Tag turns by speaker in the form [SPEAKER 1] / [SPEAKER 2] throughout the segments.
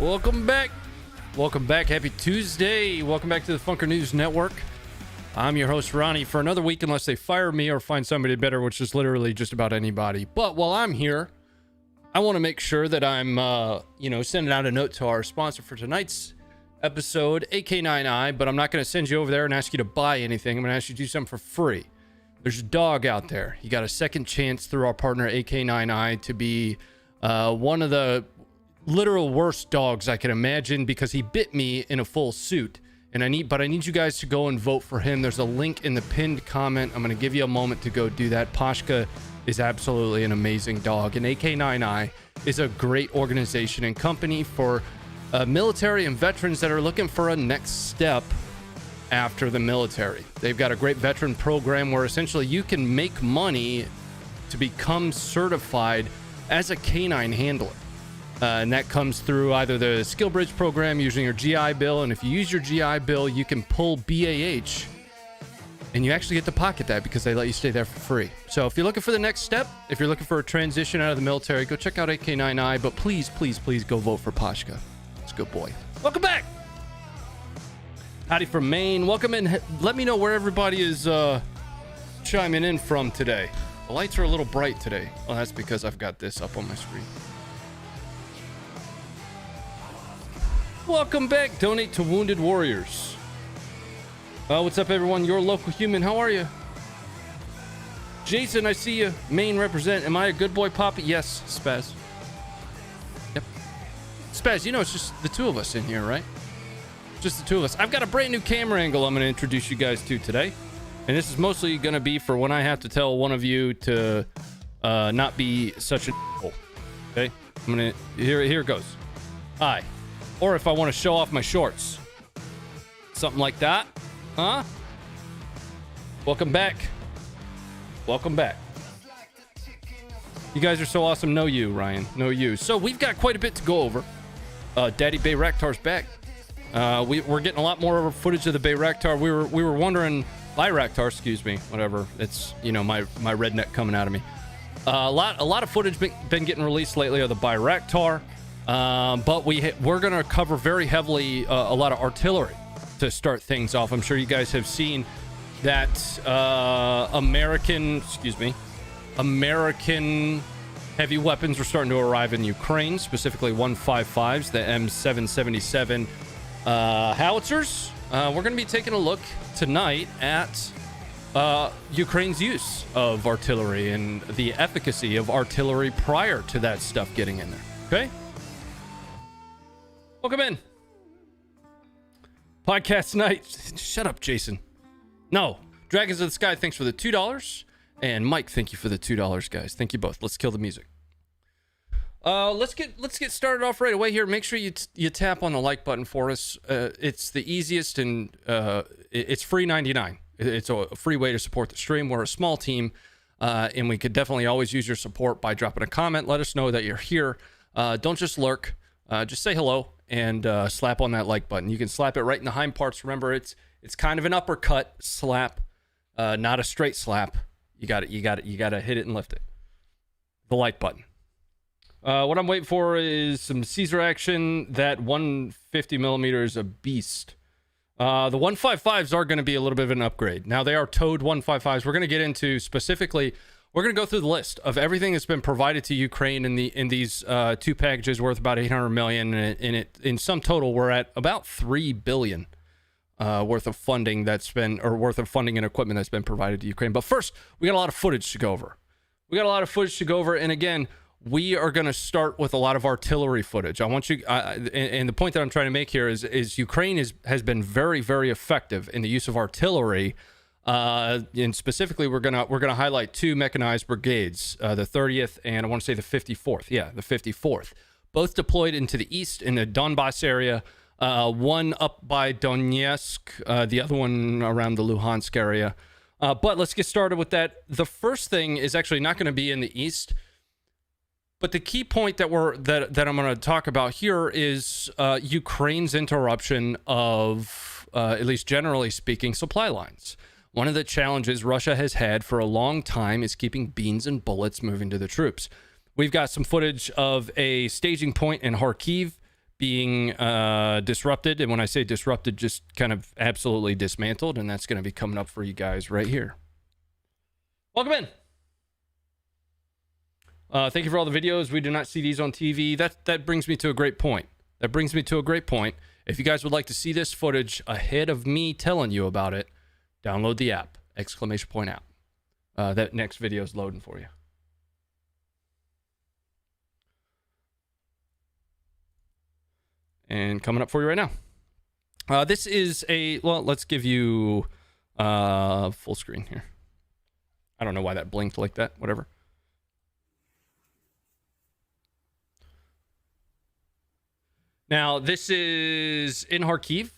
[SPEAKER 1] Welcome back. Welcome back. Happy Tuesday. Welcome back to the Funker News Network. I'm your host, Ronnie, for another week, unless they fire me or find somebody better, which is literally just about anybody. But while I'm here, I want to make sure that I'm, sending out a note to our sponsor for tonight's episode, AK9I, but I'm not going to send you over there and ask you to buy anything. I'm going to ask you to do something for free. There's a dog out there. You got a second chance through our partner, AK9I, to be one of the literal worst dogs I can imagine, because he bit me in a full suit. And I need you guys to go and vote for him. There's a link in the pinned comment. I'm going to give you a moment to go do that. Pashka is absolutely an amazing dog, and AK9I is a great organization and company for military and veterans that are looking for a next step after the military. They've got a great veteran program where essentially you can make money to become certified as a canine handler. And that comes through either the Skill Bridge program using your GI Bill, and if you use your GI Bill, you can pull BAH, and you actually get to pocket that because they let you stay there for free. So if you're looking for the next step, if you're looking for a transition out of the military, go check out AK9I, but please, please, please go vote for Pashka. It's a good boy. Welcome back. Howdy from Maine. Welcome in. Let me know where everybody is chiming in from today. The lights are a little bright today. Well, that's because I've got this up on my screen. Welcome back. Donate to Wounded Warriors. What's up, everyone? Your local human. How are you? Jason, I see you. Maine represent. Am I a good boy, Poppy? Yes, Spaz. Yep. Spaz, it's just the two of us in here, right? Just the two of us. I've got a brand new camera angle I'm going to introduce you guys to today. And this is mostly going to be for when I have to tell one of you to not be such a d***hole. Okay? Here it goes. Hi. Or if I want to show off my shorts. Something like that. Huh? Welcome back. Welcome back. You guys are so awesome. No you, Ryan. No you. So we've got quite a bit to go over. Daddy Bayraktar's back. We're getting a lot more footage of the Bayraktar. We were wondering... Bayraktar, excuse me. Whatever. It's, my redneck coming out of me. A lot of footage been getting released lately of the Bayraktar. But we're going to cover very heavily a lot of artillery to start things off. I'm sure you guys have seen that American heavy weapons are starting to arrive in Ukraine, specifically 155s, the M777 Howitzers. We're going to be taking a look tonight at Ukraine's use of artillery and the efficacy of artillery prior to that stuff getting in there. Okay? Welcome in. Podcast night. Shut up, Jason. No. Dragons of the Sky, thanks for the $2. And Mike, thank you for the $2, guys. Thank you both. Let's kill the music. Let's get started off right away here. Make sure you tap on the like button for us. It's the easiest, and it's free 99. It's a free way to support the stream. We're a small team, and we could definitely always use your support by dropping a comment. Let us know that you're here. Don't just lurk. Just say hello and slap on that like button. You can slap it right in the hind parts. Remember, it's kind of an uppercut slap, not a straight slap. You got to hit it and lift it. The like button. What I'm waiting for is some Caesar action. That 150 millimeter is a beast. The 155s are going to be a little bit of an upgrade. Now, they are towed 155s. We're going to get into specifically, we're going to go through the list of everything that's been provided to Ukraine in these two packages worth about 800 million. And in sum total, we're at about 3 billion worth of funding and equipment that's been provided to Ukraine. But first, we got a lot of footage to go over. And again, we are going to start with a lot of artillery footage. I want you, and the point that I'm trying to make here is Ukraine has been very, very effective in the use of artillery. And specifically, we're gonna highlight two mechanized brigades, the 30th and I want to say the 54th. Yeah, the 54th, both deployed into the east in the Donbass area. One up by Donetsk, the other one around the Luhansk area. But let's get started with that. The first thing is actually not going to be in the east. But the key point that I'm going to talk about here is Ukraine's interruption of, at least generally speaking, supply lines. One of the challenges Russia has had for a long time is keeping beans and bullets moving to the troops. We've got some footage of a staging point in Kharkiv being disrupted. And when I say disrupted, just kind of absolutely dismantled. And that's going to be coming up for you guys right here. Welcome in. Thank you for all the videos. We do not see these on TV. That brings me to a great point. If you guys would like to see this footage ahead of me telling you about it, download the app, ! app. That next video is loading for you. And coming up for you right now. This is let's give you full screen here. I don't know why that blinked like that. Whatever. Now, this is in Kharkiv.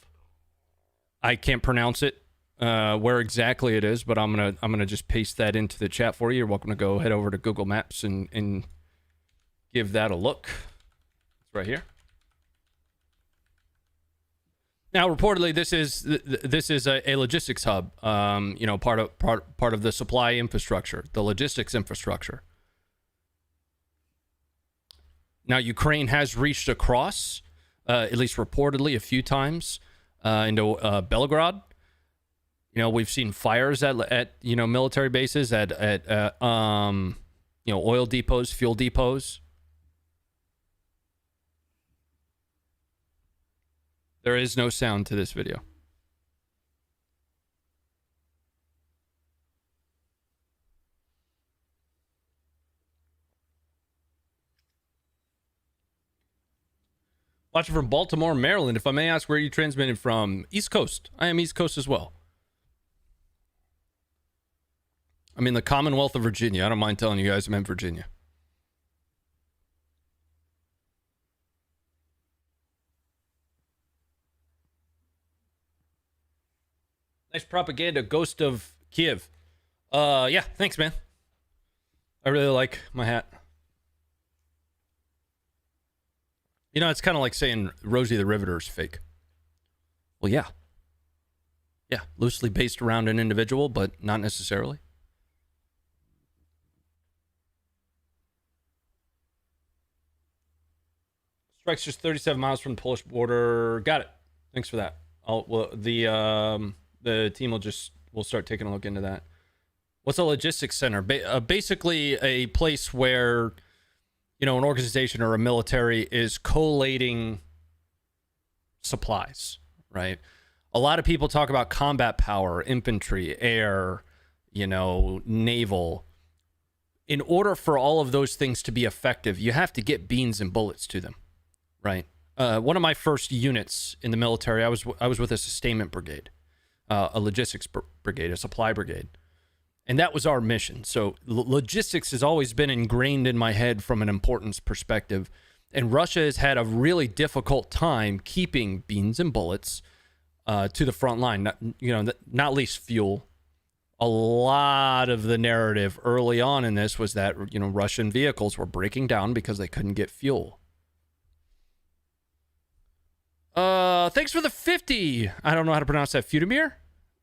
[SPEAKER 1] I can't pronounce it, where exactly it is, but I'm gonna just paste that into the chat for you. You're welcome to go head over to Google Maps and give that a look. It's right here. Now, reportedly, this is a logistics hub. Part of the supply infrastructure, the logistics infrastructure. Now, Ukraine has reached across, at least reportedly, a few times into Belgorod. We've seen fires at military bases, at oil depots, fuel depots. There is no sound to this video. Watching from Baltimore, Maryland. If I may ask, where are you transmitting from? East Coast. I am East Coast as well. I'm in the Commonwealth of Virginia. I don't mind telling you guys I'm in Virginia. Nice propaganda, Ghost of Kiev. Yeah, thanks, man. I really like my hat. It's kind of like saying Rosie the Riveter is fake. Well, yeah. Yeah, loosely based around an individual, but not necessarily. Strike's just 37 miles from the Polish border. Got it. Thanks for that. The team will start taking a look into that. What's a logistics center? Basically a place where, an organization or a military is collating supplies, right? A lot of people talk about combat power, infantry, air, naval. In order for all of those things to be effective, you have to get beans and bullets to them, right? One of my first units in the military, I was with a sustainment brigade. A logistics brigade, a supply brigade. And that was our mission. So logistics has always been ingrained in my head from an importance perspective. And Russia has had a really difficult time keeping beans and bullets to the front line, not least fuel. A lot of the narrative early on in this was that, Russian vehicles were breaking down because they couldn't get fuel. Thanks for the 50. I don't know how to pronounce that. Fudemir?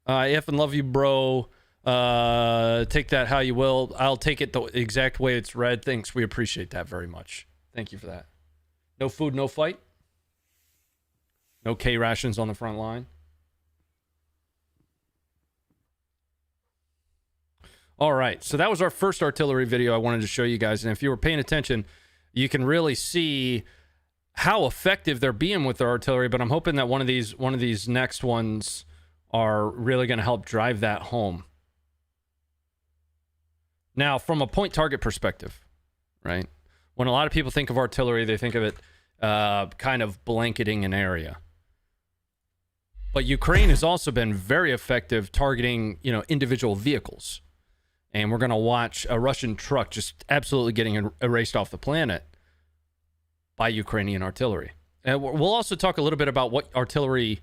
[SPEAKER 1] I effing love you, bro. Take that how you will. I'll take it the exact way it's read. Thanks. We appreciate that very much. Thank you for that. No food, no fight. No K rations on the front line. All right. So that was our first artillery video I wanted to show you guys. And if you were paying attention, you can really see how effective they're being with their artillery, but I'm hoping that one of these next ones are really going to help drive that home. Now, from a point target perspective, right? When a lot of people think of artillery, they think of it kind of blanketing an area. But Ukraine has also been very effective targeting, individual vehicles. And we're going to watch a Russian truck just absolutely getting erased off the planet by Ukrainian artillery. And we'll also talk a little bit about what artillery,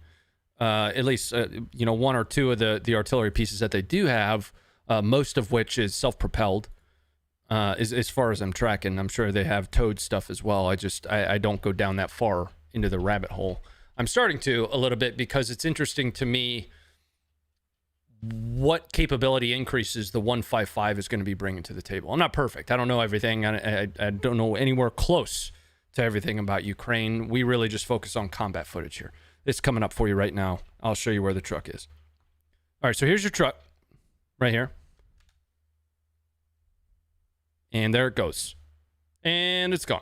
[SPEAKER 1] at least, one or two of the artillery pieces that they do have, most of which is self-propelled, as far as I'm tracking. I'm sure they have towed stuff as well. I don't go down that far into the rabbit hole. I'm starting to a little bit because it's interesting to me what capability increases the 155 is going to be bringing to the table. I'm not perfect. I don't know everything. I don't know anywhere close to everything about Ukraine. We really just focus on combat footage here. It's coming up for you right now. I'll show you where the truck is. All right, so here's your truck right here. And there it goes. And it's gone.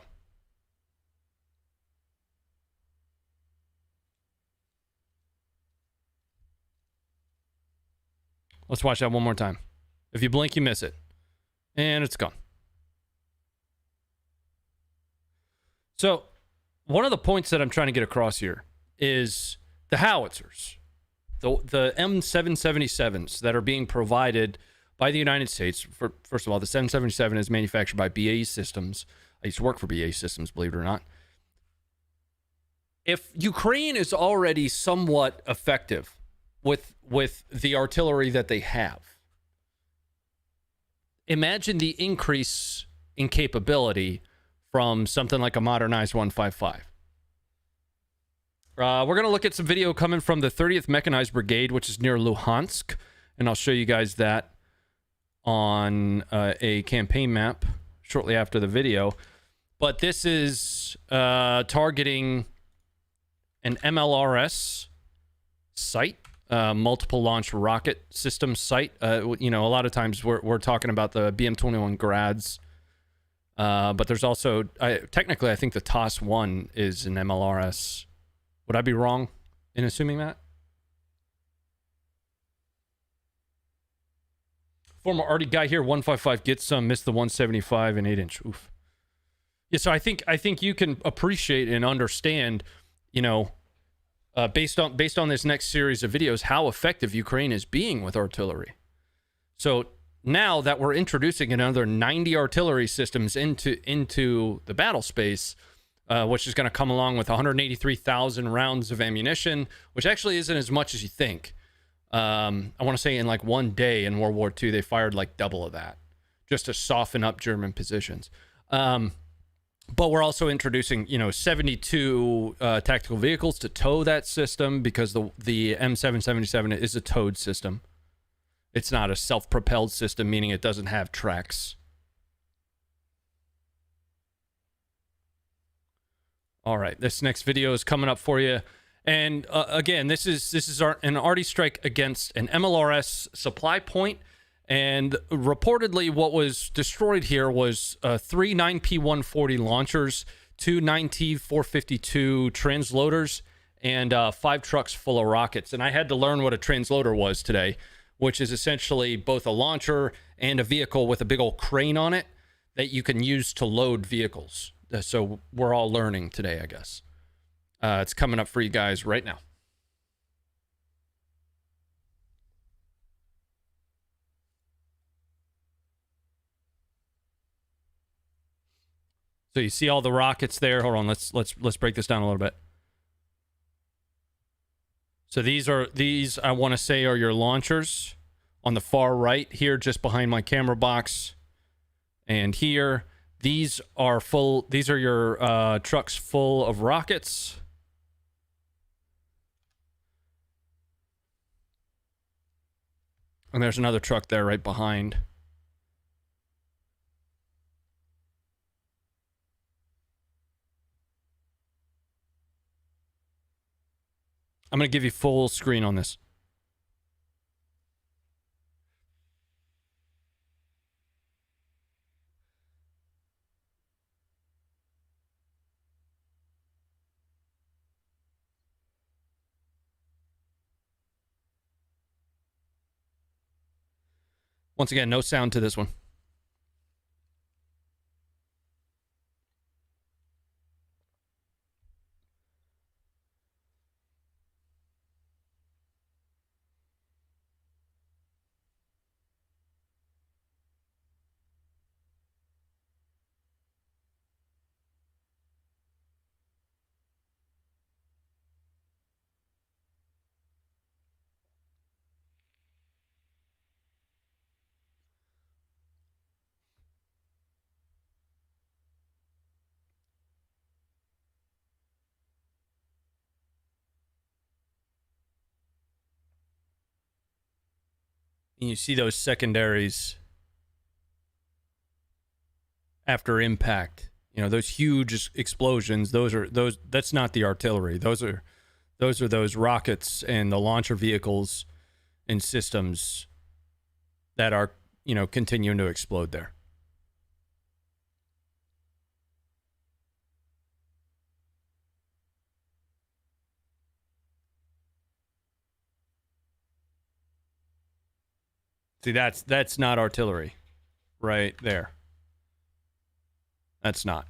[SPEAKER 1] Let's watch that one more time. If you blink, you miss it. And it's gone. So, one of the points that I'm trying to get across here is the Howitzers, the M777s that are being provided by the United States. First of all, the 777 is manufactured by BAE Systems. I used to work for BAE Systems, believe it or not. If Ukraine is already somewhat effective with the artillery that they have, imagine the increase in capability from something like a modernized 155. We're going to look at some video coming from the 30th Mechanized Brigade, which is near Luhansk, and I'll show you guys that on a campaign map shortly after the video. But this is targeting an MLRS site, multiple launch rocket system site. You know, a lot of times we're talking about the BM-21 Grads, but there's also, technically, I think the TOS-1 is an MLRS. Would I be wrong in assuming that? Former Artie guy here, 155 gets some, missed the 175 and 8-inch. Oof. Yeah, so I think you can appreciate and understand, you know, based on this next series of videos, how effective Ukraine is being with artillery. So now that we're introducing another 90 artillery systems into the battle space, which is going to come along with 183,000 rounds of ammunition, which actually isn't as much as you think. I want to say in like one day in World War II, they fired like double of that just to soften up German positions. But we're also introducing, you know, 72 tactical vehicles to tow that system, because the M777 is a towed system. It's not a self-propelled system, meaning it doesn't have tracks. All right, this next video is coming up for you. And again, this is an arty strike against an MLRS supply point. And reportedly, what was destroyed here was 3 9P140 launchers, 2 9T452 transloaders, and 5 trucks full of rockets. And I had to learn what a transloader was today, which is essentially both a launcher and a vehicle with a big old crane on it that you can use to load vehicles. So we're all learning today, I guess. It's coming up for you guys right now. So you see all the rockets there. Hold on, let's break this down a little bit. So these I want to say are your launchers on the far right here, just behind my camera box, and here. These are your trucks full of rockets. And there's another truck there right behind. I'm going to give you full screen on this. Once again, no sound to this one. And you see those secondaries after impact, You know, those huge explosions, that's not the artillery. Those are those rockets and the launcher vehicles and systems that are, you know, continuing to explode there. See, that's not artillery right there. That's not.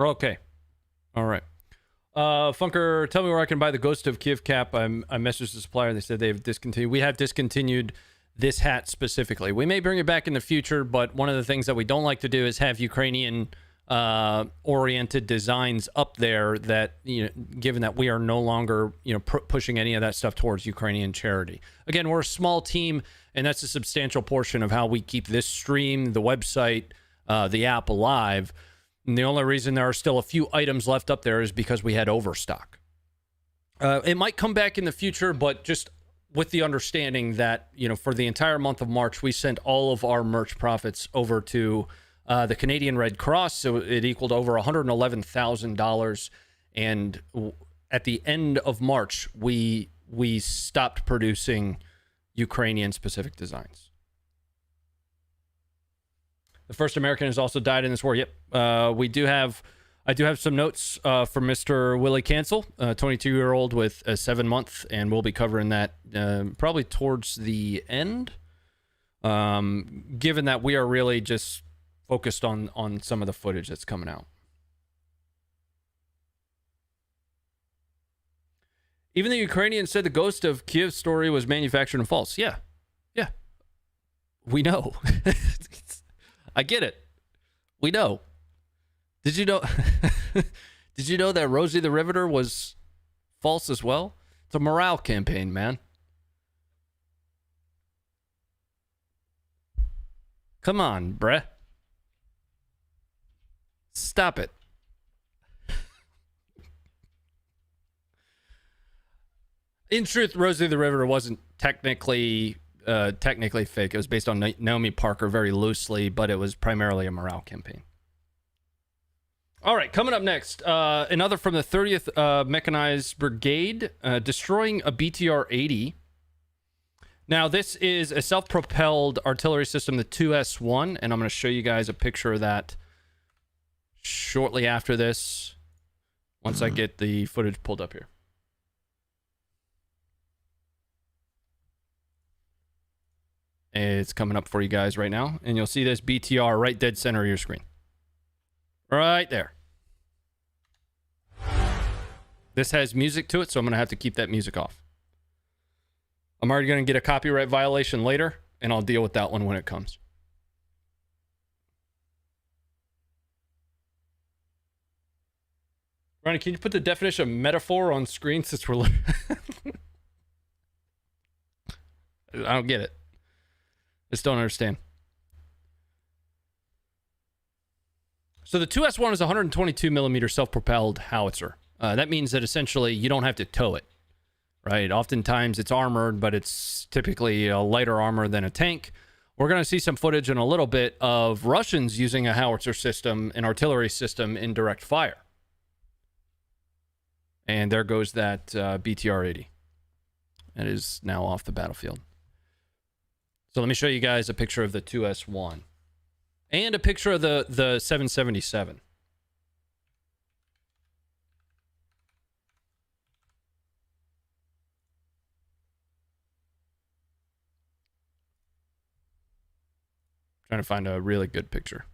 [SPEAKER 1] Okay. All right. Funker, tell me where I can buy the Ghost of Kiev cap. I messaged the supplier. They said they've discontinued. We have discontinued this hat specifically. We may bring it back in the future, but one of the things that we don't like to do is have Ukrainian oriented designs up there that, you know, given that we are no longer, you know, pushing any of that stuff towards Ukrainian charity. Again, we're a small team, and that's a substantial portion of how we keep this stream, the website, the app alive. And the only reason there are still a few items left up there is because we had overstock. It might come back in the future, but just with the understanding that, you know, for the entire month of March, we sent all of our merch profits over to the Canadian Red Cross. So it equaled over $111,000. And at the end of March, we stopped producing Ukrainian specific designs. The first American has also died in this war. Yep. I do have some notes from Mr. Willie Cancel, a 22-year-old with a 7-month, and we'll be covering that probably towards the end, given that we are really just focused on some of the footage that's coming out. Even the Ukrainians said the Ghost of Kiev story was manufactured and false. Yeah. Yeah. We know. I get it. We know. Did you know? Did you know that Rosie the Riveter was false as well? It's a morale campaign, man. Come on, bruh. Stop it. In truth, Rosie the Riveter wasn't technically fake. It was based on Naomi Parker very loosely, but it was primarily a morale campaign. All right, coming up next, another from the 30th Mechanized Brigade, destroying a BTR-80. Now, this is a self-propelled artillery system, the 2S1, and I'm going to show you guys a picture of that shortly after this, once I get the footage pulled up here. It's coming up for you guys right now, and you'll see this BTR right dead center of your screen. Right there. This has music to it, so I'm going to have to keep that music off. I'm already going to get a copyright violation later, and I'll deal with that one when it comes. Ronnie, can you put the definition of metaphor on screen since we're... I don't get it. Just don't understand. So the 2S1 is a 122 millimeter self-propelled howitzer. That means that essentially you don't have to tow it, right? Oftentimes it's armored, but it's typically a lighter armor than a tank. We're going to see some footage in a little bit of Russians using a howitzer system, an artillery system in direct fire. And there goes that BTR-80. It is now off the battlefield. So let me show you guys a picture of the 2S1 and a picture of the 777. Trying to find a really good picture.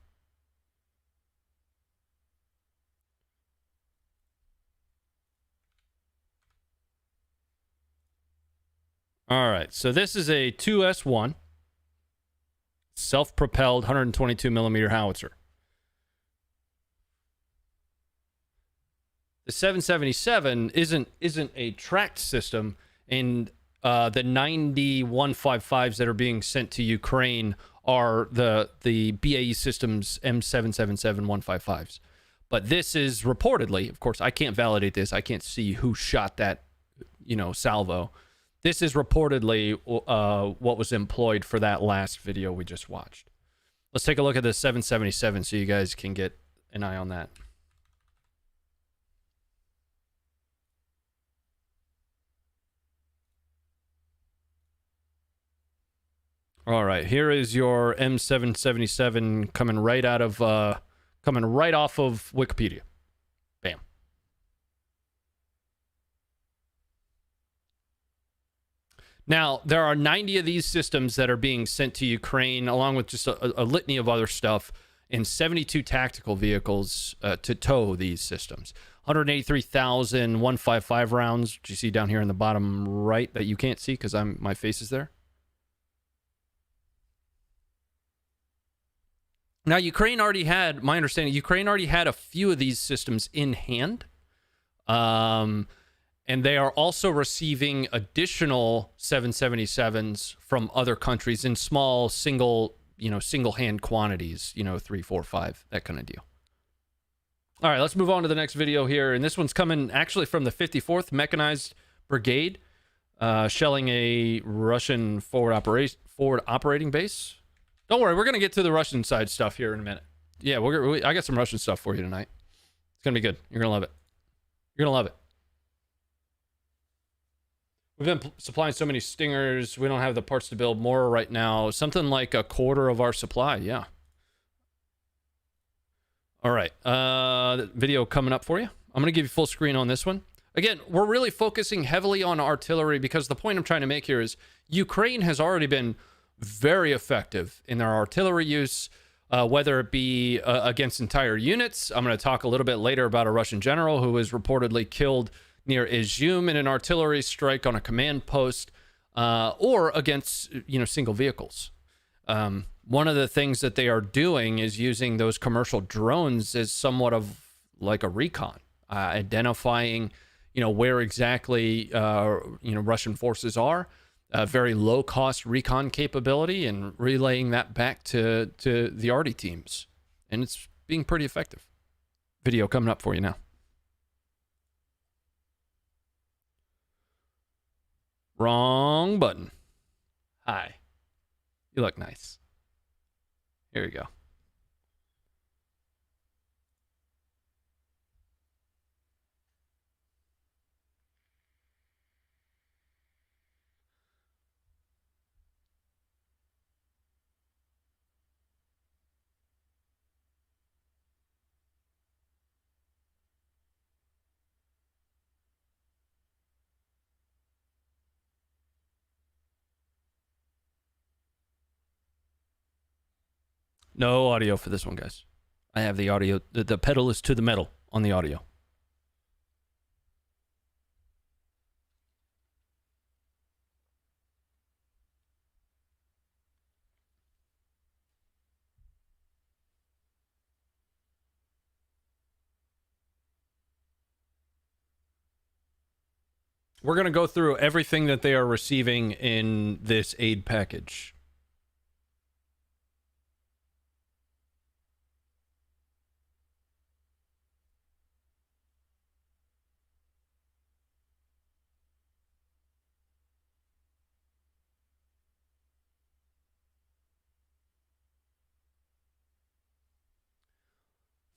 [SPEAKER 1] All right, so this is a 2S1 self-propelled 122 millimeter howitzer. The 777 isn't a tracked system, and the 90 155s that are being sent to Ukraine are the BAE Systems M777 155s. But this is reportedly, of course, I can't validate this. I can't see who shot that, salvo. This is reportedly what was employed for that last video we just watched. Let's take a look at the 777 so you guys can get an eye on that. All right, here is your M777 coming right off of Wikipedia. Bam. Now, there are 90 of these systems that are being sent to Ukraine, along with just a litany of other stuff, and 72 tactical vehicles to tow these systems. 183,155 rounds, which you see down here in the bottom right that you can't see because my face is there. Now, Ukraine already had, my understanding, Ukraine already had a few of these systems in hand. And they are also receiving additional 777s from other countries in small single-hand quantities, 3, 4, 5, that kind of deal. All right, let's move on to the next video here. And this one's coming actually from the 54th Mechanized Brigade, shelling a Russian forward operating base. Don't worry, we're going to get to the Russian side stuff here in a minute. Yeah, I got some Russian stuff for you tonight. It's going to be good. You're going to love it. You're going to love it. We've been supplying so many Stingers, we don't have the parts to build more right now. Something like a quarter of our supply, yeah. All right, video coming up for you. I'm going to give you full screen on this one. Again, we're really focusing heavily on artillery because the point I'm trying to make here is Ukraine has already been very effective in their artillery use, whether it be against entire units. I'm going to talk a little bit later about a Russian general who was reportedly killed near Izum in an artillery strike on a command post, or against single vehicles. One of the things that they are doing is using those commercial drones as somewhat of like a recon, identifying where exactly Russian forces are. Very low-cost recon capability and relaying that back to the arty teams. And it's being pretty effective. Video coming up for you now. Wrong button. Hi. You look nice. Here we go. No audio for this one, guys. I have the audio. The pedal is to the metal on the audio. We're going to go through everything that they are receiving in this aid package.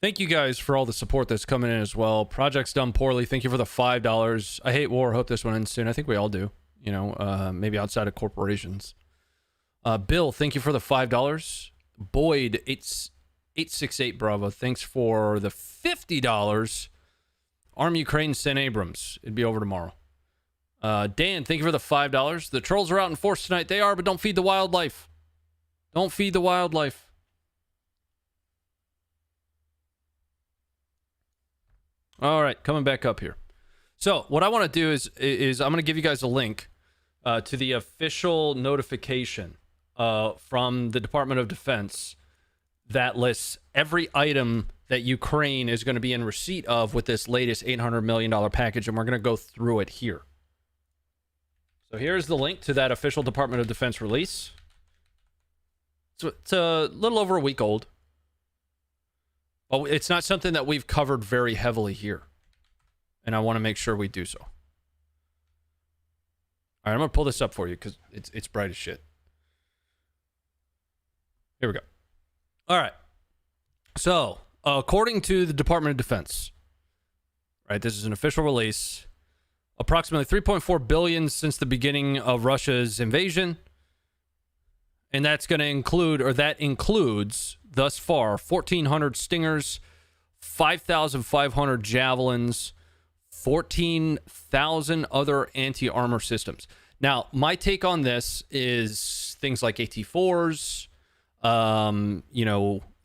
[SPEAKER 1] Thank you guys for all the support that's coming in as well. Project's done poorly. Thank you for the $5. I hate war. Hope this one ends soon. I think we all do. Maybe outside of corporations. Bill, thank you for the $5. Boyd, 868 Bravo. Thanks for the $50. Arm Ukraine, send Abrams. It'd be over tomorrow. Dan, thank you for the $5. The trolls are out in force tonight. They are, but don't feed the wildlife. Don't feed the wildlife. All right, coming back up here. So what I want to do is I'm going to give you guys a link to the official notification from the Department of Defense that lists every item that Ukraine is going to be in receipt of with this latest $800 million package, and we're going to go through it here. So here's the link to that official Department of Defense release. So it's a little over a week old. But it's not something that we've covered very heavily here. And I want to make sure we do so. All right, I'm going to pull this up for you because it's bright as shit. Here we go. All right. So, according to the Department of Defense, right, this is an official release, approximately 3.4 billion since the beginning of Russia's invasion. And that's going to include, or that includes, thus far, 1,400 Stingers, 5,500 Javelins, 14,000 other anti-armor systems. Now, my take on this is things like AT-4s,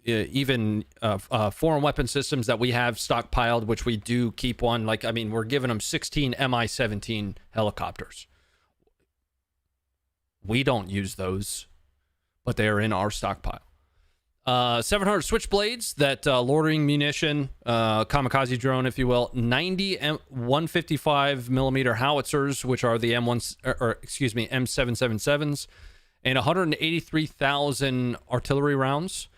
[SPEAKER 1] even foreign weapon systems that we have stockpiled, which we do keep one. Like, I mean, we're giving them 16 Mi-17 helicopters. We don't use those, but they are in our stockpile. 700 Switchblades, that loitering munition, kamikaze drone, if you will. 90 155 millimeter Howitzers, which are the M777s, and 183,000 artillery rounds.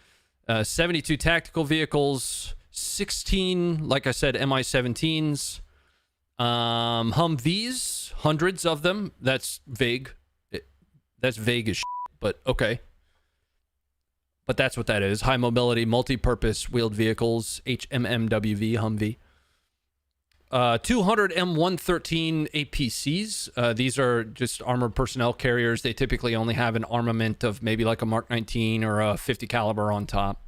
[SPEAKER 1] 72 tactical vehicles, 16, like I said, Mi-17s, Humvees, hundreds of them. That's vague. That's vague as shit, but okay. But that's what that is. High mobility, multi-purpose wheeled vehicles, HMMWV, Humvee. 200 M113 APCs. These are just armored personnel carriers. They typically only have an armament of maybe like a Mark 19 or a 50 caliber on top.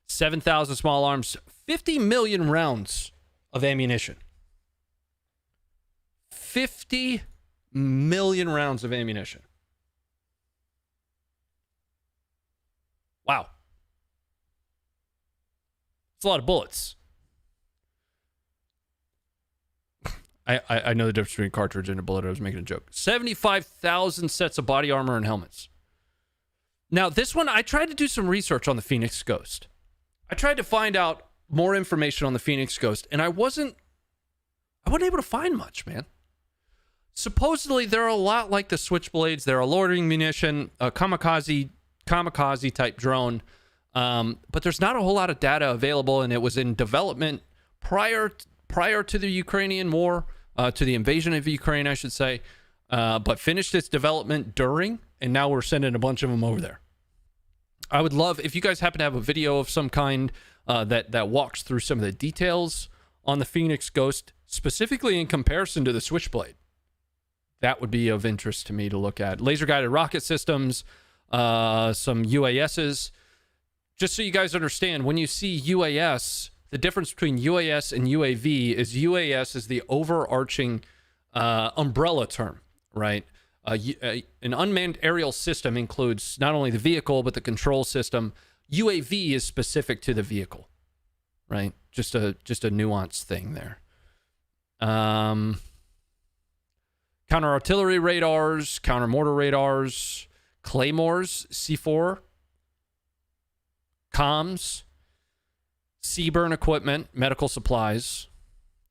[SPEAKER 1] 7,000 small arms, 50 million rounds of ammunition. 50 million rounds of ammunition. Wow. It's a lot of bullets. I know the difference between a cartridge and a bullet. I was making a joke. 75,000 sets of body armor and helmets. Now, this one, I tried to do some research on the Phoenix Ghost. I tried to find out more information on the Phoenix Ghost, and I wasn't able to find much, man. Supposedly, they're a lot like the Switchblades. They're a loitering munition, a kamikaze type drone, but there's not a whole lot of data available, and it was in development prior to the Ukrainian war, to the invasion of Ukraine, I should say, but finished its development during, and now we're sending a bunch of them over there. I would love, if you guys happen to have a video of some kind that walks through some of the details on the Phoenix Ghost, specifically in comparison to the Switchblade. That would be of interest to me to look at. Laser-guided rocket systems, some UASs. Just so you guys understand, when you see UAS, the difference between UAS and UAV is UAS is the overarching umbrella term, right? An unmanned aerial system includes not only the vehicle, but the control system. UAV is specific to the vehicle, right? Just a nuanced thing there. Counter-artillery radars, counter-mortar radars, claymores, C4, comms, Seaburn equipment, medical supplies.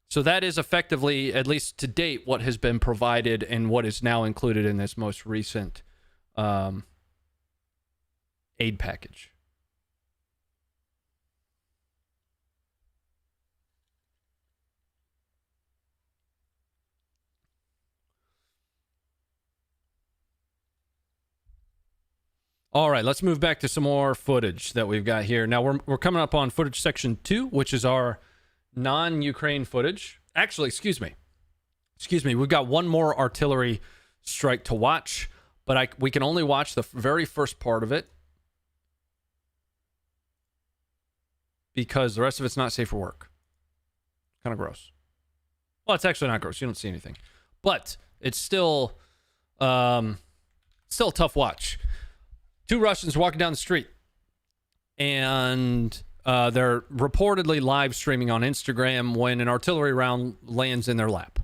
[SPEAKER 1] So that is effectively, at least to date, what has been provided and what is now included in this most recent aid package. All right, let's move back to some more footage that we've got here. Now, we're coming up on footage section 2, which is our non-Ukraine footage. Actually, excuse me. We've got one more artillery strike to watch, but we can only watch the very first part of it because the rest of it's not safe for work. Kind of gross. Well, it's actually not gross. You don't see anything. But it's still a tough watch. Two Russians walking down the street, and they're reportedly live streaming on Instagram when an artillery round lands in their lap.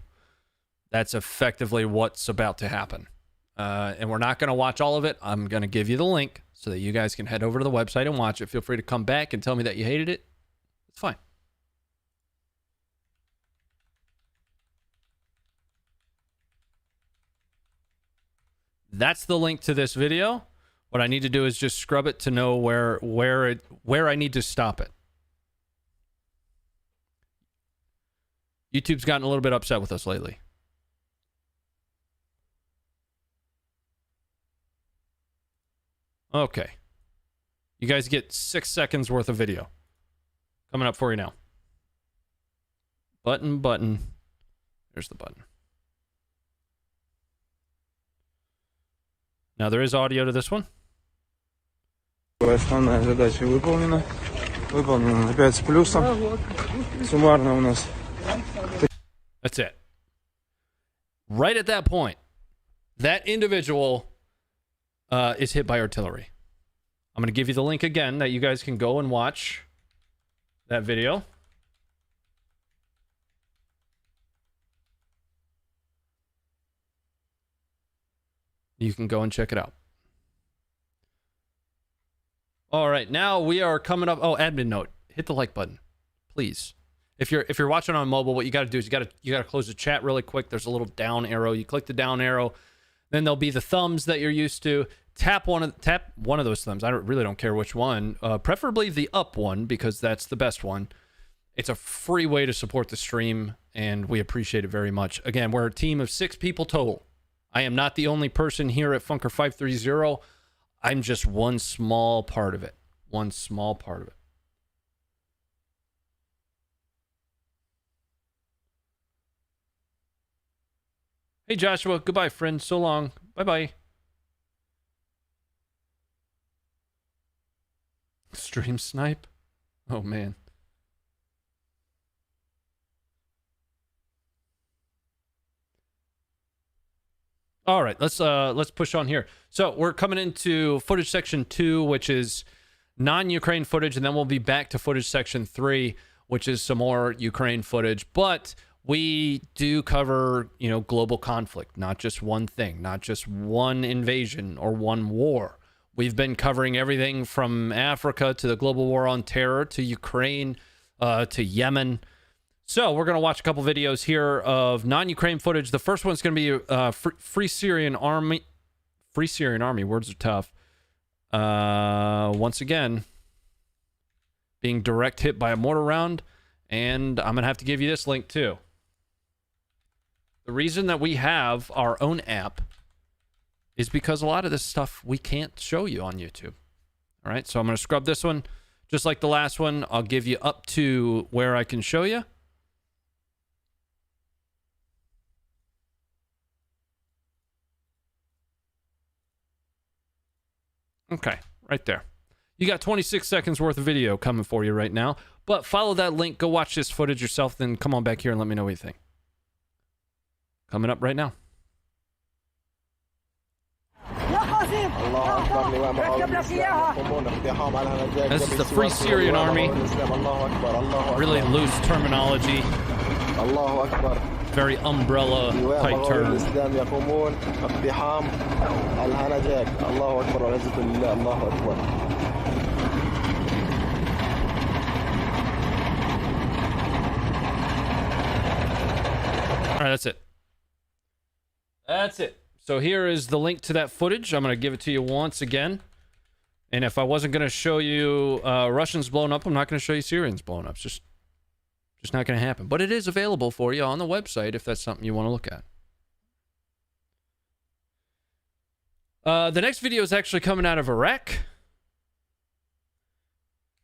[SPEAKER 1] That's effectively what's about to happen. And we're not going to watch all of it. I'm going to give you the link so that you guys can head over to the website and watch it. Feel free to come back and tell me that you hated it. It's fine. That's the link to this video. What I need to do is just scrub it to know where I need to stop it. YouTube's gotten a little bit upset with us lately. Okay. You guys get 6 seconds worth of video. Coming up for you now. Button. There's the button. Now there is audio to this one.
[SPEAKER 2] Основная задача выполнена. Выполнена на 5 с плюсом. Суммарно у нас.
[SPEAKER 1] That's it. Right at that point, that individual is hit by artillery. I'm going to give you the link again that you guys can go and watch that video. You can go and check it out. All right, now we are coming up. Oh, admin note: hit the like button, please. If you're watching on mobile, what you got to do is you got to close the chat really quick. There's a little down arrow. You click the down arrow, then there'll be the thumbs that you're used to. Tap one of those thumbs. I really don't care which one. Preferably the up one because that's the best one. It's a free way to support the stream, and we appreciate it very much. Again, we're a team of 6 people total. I am not the only person here at Funker 530. I'm just one small part of it. One small part of it. Hey, Joshua. Goodbye, friend. So long. Bye-bye. Stream snipe? Oh, man. All right, let's push on here. So we're coming into footage section 2, which is non-Ukraine footage, and then we'll be back to footage section 3, which is some more Ukraine footage. But we do cover, global conflict, not just one thing, not just one invasion or one war. We've been covering everything from Africa to the global war on terror to Ukraine to Yemen. So we're going to watch a couple videos here of non-Ukraine footage. The first one's going to be Free Syrian Army. Free Syrian Army, words are tough. Once again, being direct hit by a mortar round. And I'm going to have to give you this link too. The reason that we have our own app is because a lot of this stuff we can't show you on YouTube. All right, so I'm going to scrub this one. Just like the last one, I'll give you up to where I can show you. Okay, right there. You got 26 seconds worth of video coming for you right now. But follow that link. Go watch this footage yourself. Then come on back here and let me know what you think. Coming up right now. This is the Free Syrian Army. Really loose terminology. Very umbrella type term. All right, that's it. That's it. So here is the link to that footage. I'm going to give it to you once again. And if I wasn't going to show you Russians blown up, I'm not going to show you Syrians blown up. It's just not going to happen. But it is available for you on the website if that's something you want to look at. The next video is actually coming out of Iraq.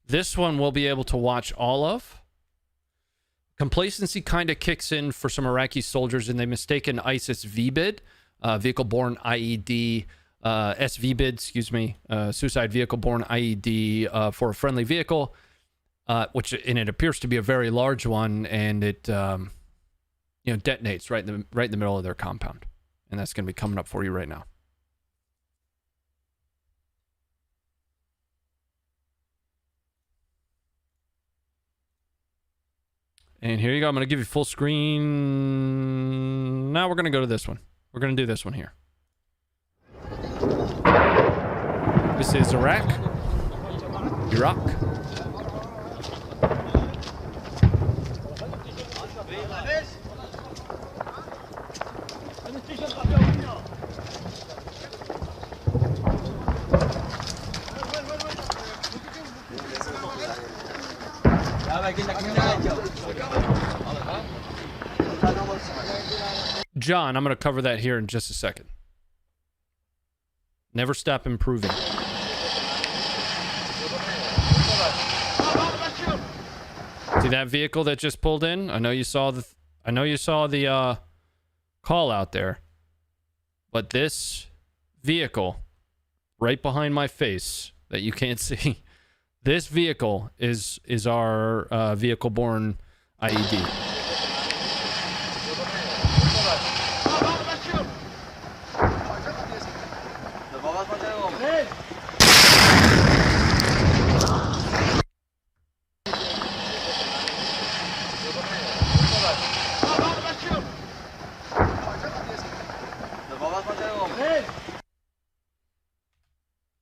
[SPEAKER 1] This one we'll be able to watch all of. Complacency kind of kicks in for some Iraqi soldiers, and they mistaken ISIS VBID, vehicle-borne IED, SVBID, suicide vehicle-borne IED for a friendly vehicle, and it appears to be a very large one, and it detonates right in the middle of their compound, and that's going to be coming up for you right now. And here you go. I'm going to give you full screen. Now we're going to go to this one. We're going to do this one here. This is Iraq. John, I'm going to cover that here in just a second. Never stop improving. See that vehicle that just pulled in? I know you saw the call out there. But this vehicle right behind my face that you can't see, this vehicle is our vehicle-borne IED.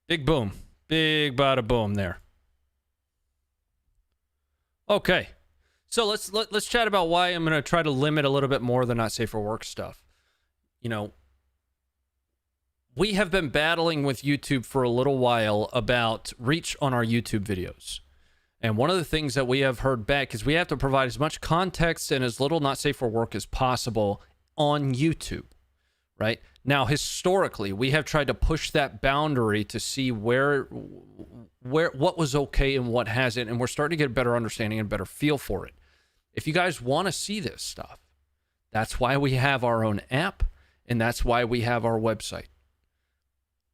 [SPEAKER 1] Big boom. Big bada boom there. Okay. So let's chat about why I'm going to try to limit a little bit more the not safe for work stuff. You know, we have been battling with YouTube for a little while about reach on our YouTube videos. And one of the things that we have heard back is we have to provide as much context and as little not safe for work as possible on YouTube, right? Now, historically, we have tried to push that boundary to see what was okay and what hasn't, and we're starting to get a better understanding and better feel for it. If you guys want to see this stuff, that's why we have our own app, and that's why we have our website,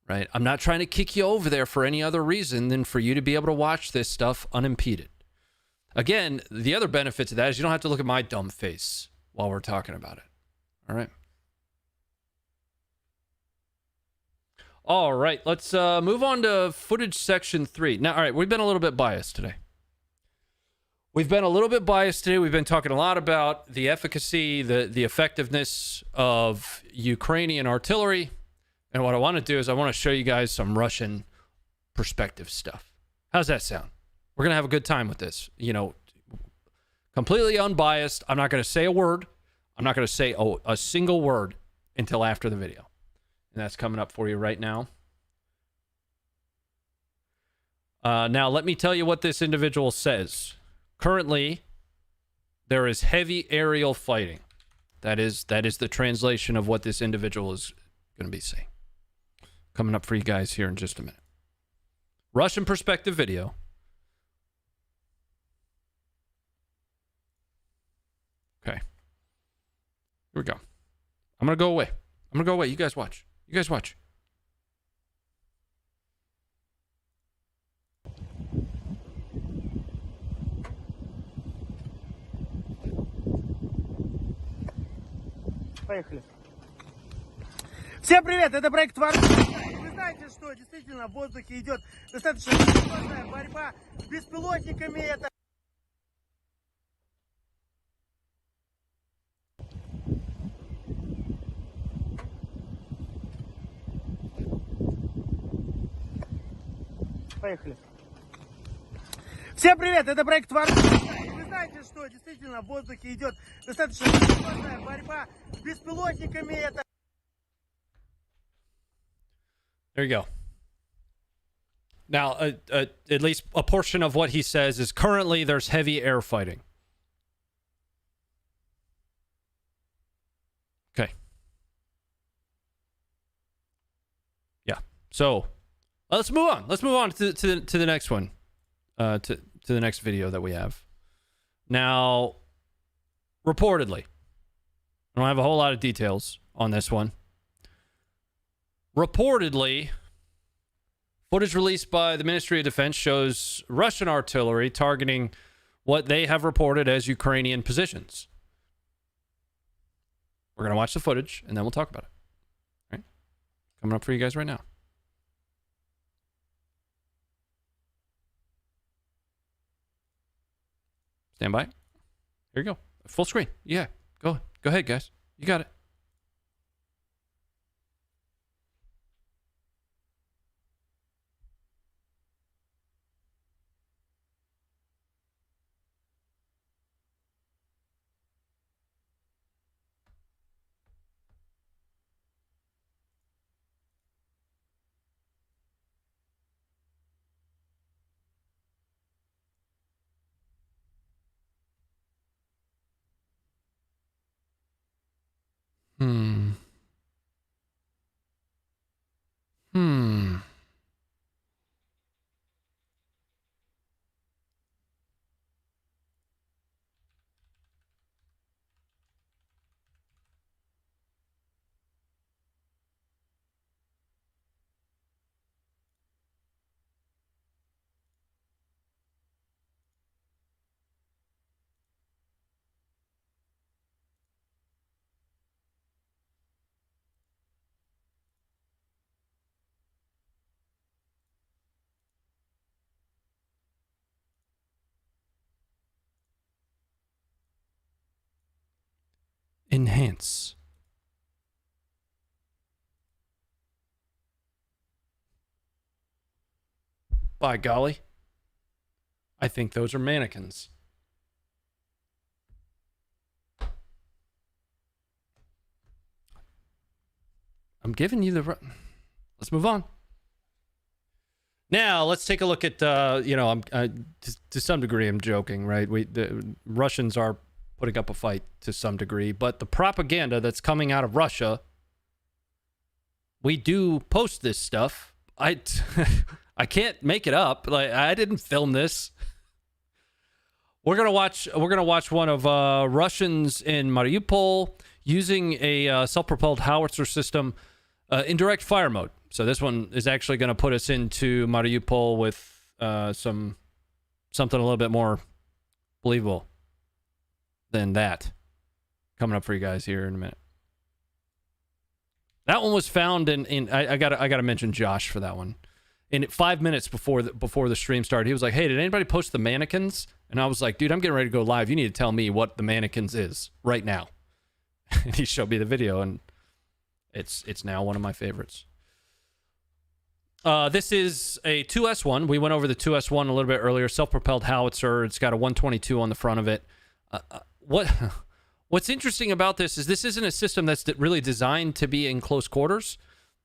[SPEAKER 1] right? I'm not trying to kick you over there for any other reason than for you to be able to watch this stuff unimpeded. Again, the other benefit to that is you don't have to look at my dumb face while we're talking about it, all right? All right, let's move on to footage section 3. Now, all right, we've been a little bit biased today. We've been talking a lot about the efficacy, the effectiveness of Ukrainian artillery. And what I want to do is I want to show you guys some Russian perspective stuff. How's that sound? We're going to have a good time with this. You know, completely unbiased. I'm not going to say a word. I'm not going to say a single word until after the video. And that's coming up for you right now. Now, let me tell you what this individual says. Currently, there is heavy aerial fighting. That is the translation of what this individual is going to be saying. Coming up for you guys here in just a minute. Russian perspective video. Okay. Here we go. I'm going to go away. You guys watch.
[SPEAKER 3] Поехали. Всем привет, это проект Вар. Вы знаете, что действительно в воздухе идет достаточно серьезная борьба с беспилотниками. Это Поехали. Всем привет, это проект Вар. Вы знаете, что действительно в воздухе идет достаточно серьезная борьба с беспилотниками. Это
[SPEAKER 1] There you go. Now, at least a portion of what he says is currently there's heavy air fighting. Okay. Yeah. So let's move on. Let's move on to the next one. To the next video that we have. Now, reportedly, I don't have a whole lot of details on this one. Reportedly, footage released by the Ministry of Defense shows Russian artillery targeting what they have reported as Ukrainian positions. We're going to watch the footage, and then we'll talk about it. All right? Coming up for you guys right now. Stand by. Here you go. Full screen. Yeah. Go ahead, guys. You got it. Enhance. By golly. I think those are mannequins. I'm giving you the... Let's move on. Now, let's take a look at, to some degree, I'm joking, right? The Russians are putting up a fight to some degree, but the propaganda that's coming out of Russia, we do post this stuff. I can't make it up. Like, I didn't film this. We're gonna watch one of Russians in Mariupol using a self-propelled howitzer system in direct fire mode. So this one is actually going to put us into Mariupol with something a little bit more believable than that. Coming up for you guys here in a minute. That one was found in I gotta mention Josh for that one. In 5 minutes before the stream started, he was like, "Hey, did anybody post the mannequins?" And I was like, "Dude, I'm getting ready to go live. You need to tell me what the mannequins is right now." And he showed me the video, and it's now one of my favorites. This is a 2S1. We went over the 2S1 a little bit earlier. Self-propelled howitzer. It's got a 122 on the front of it. What's interesting about this is this isn't a system that's really designed to be in close quarters.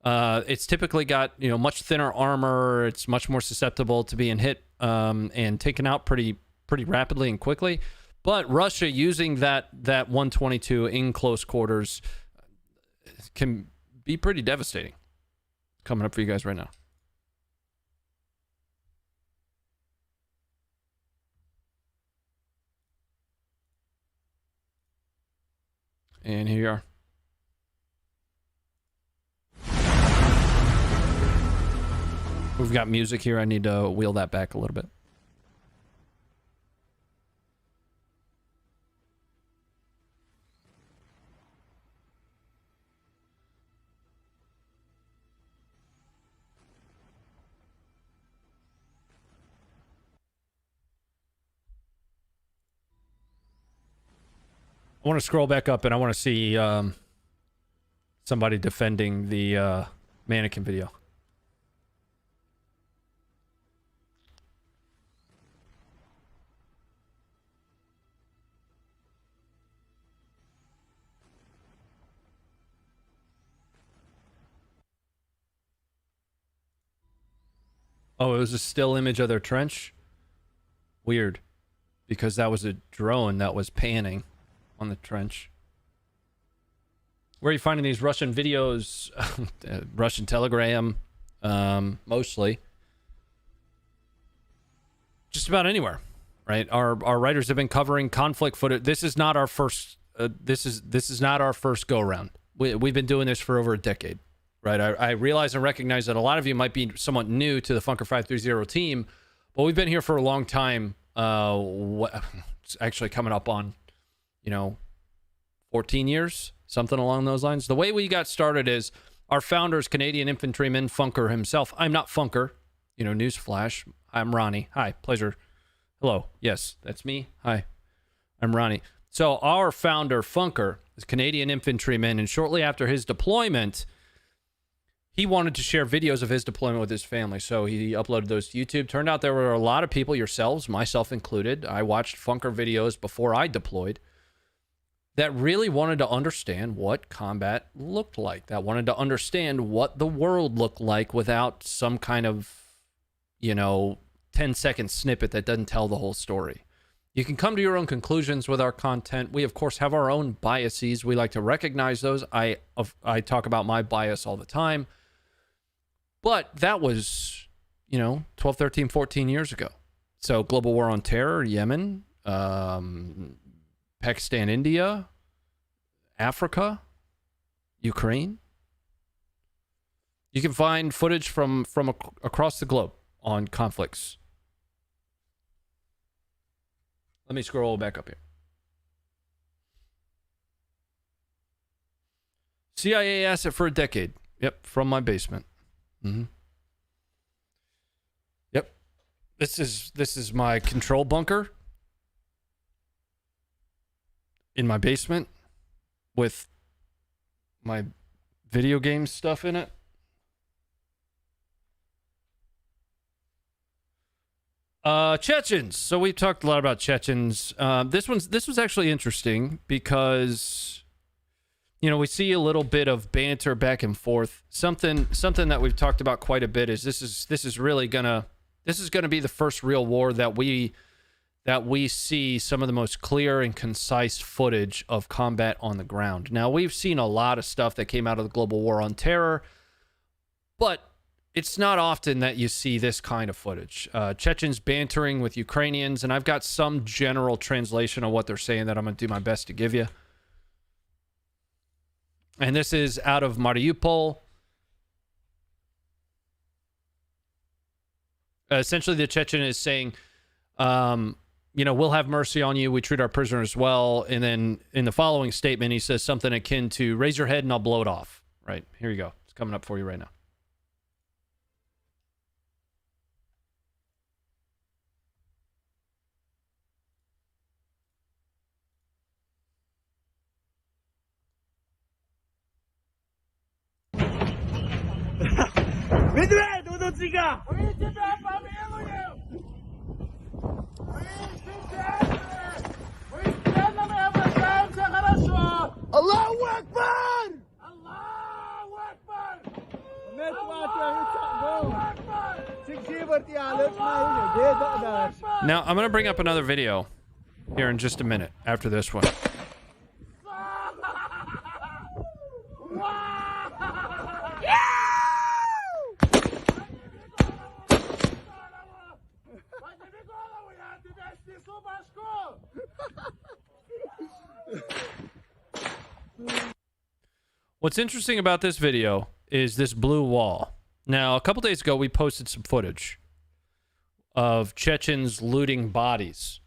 [SPEAKER 1] It's typically got much thinner armor. It's much more susceptible to being hit and taken out pretty rapidly and quickly. But Russia using that 122 in close quarters can be pretty devastating. Coming up for you guys right now. And here you are. We've got music here. I need to wheel that back a little bit. I want to scroll back up and I want to see somebody defending the mannequin video. Oh, it was a still image of their trench? Weird. Because that was a drone that was panning on the trench. Where are you finding these Russian videos? Russian Telegram, mostly. Just about anywhere, right? Our writers have been covering conflict footage. This is not our first. This is not our first go around. We've been doing this for over a decade, right? I realize and recognize that a lot of you might be somewhat new to the Funker 530 team, but we've been here for a long time. It's actually coming up on 14 years, something along those lines. The way we got started is our founder's Canadian infantryman, Funker himself. I'm not Funker, newsflash. I'm Ronnie. Hi, pleasure. Hello. Yes, that's me. Hi, I'm Ronnie. So our founder, Funker, is Canadian infantryman, and shortly after his deployment, he wanted to share videos of his deployment with his family, so he uploaded those to YouTube. Turned out there were a lot of people, yourselves, myself included. I watched Funker videos before I deployed that really wanted to understand what combat looked like, that wanted to understand what the world looked like without some kind of, 10-second snippet that doesn't tell the whole story. You can come to your own conclusions with our content. We, of course, have our own biases. We like to recognize those. I talk about my bias all the time. But that was, 12, 13, 14 years ago. So global war on terror, Yemen, Pakistan, India, Africa, Ukraine. You can find footage from across the globe on conflicts. Let me scroll back up here. CIA asset for a decade. Yep, from my basement. Yep. This is my control bunker in my basement. with my video game stuff in it. Chechens. So we've talked a lot about Chechens. This was actually interesting because, you know, we see a little bit of banter back and forth. Something that we've talked about quite a bit is this is really gonna be the first real war that we see some of the most clear and concise footage of combat on the ground. Now, we've seen a lot of stuff that came out of the global war on terror, but it's not often that you see this kind of footage. Chechens bantering with Ukrainians, and I've got some general translation of what they're saying that I'm going to do my best to give you. And this is out of Mariupol. Essentially, the Chechen is saying, you know, we'll have mercy on you. We treat our prisoners well. And then in the following statement, he says something akin to, raise your head and I'll blow it off. Right, here you go. It's coming up for you right now.
[SPEAKER 3] Медведь, тут цыган! Мы тебя помилуем! Мы с пьяными обращаемся хорошо! Аллаху Акбар! Аллаху Акбар!
[SPEAKER 1] Now, I'm going to bring up another video here in just a minute after this one. What's interesting about this video is this blue wall. Now, a couple days ago, we posted some footage of Chechens looting bodies,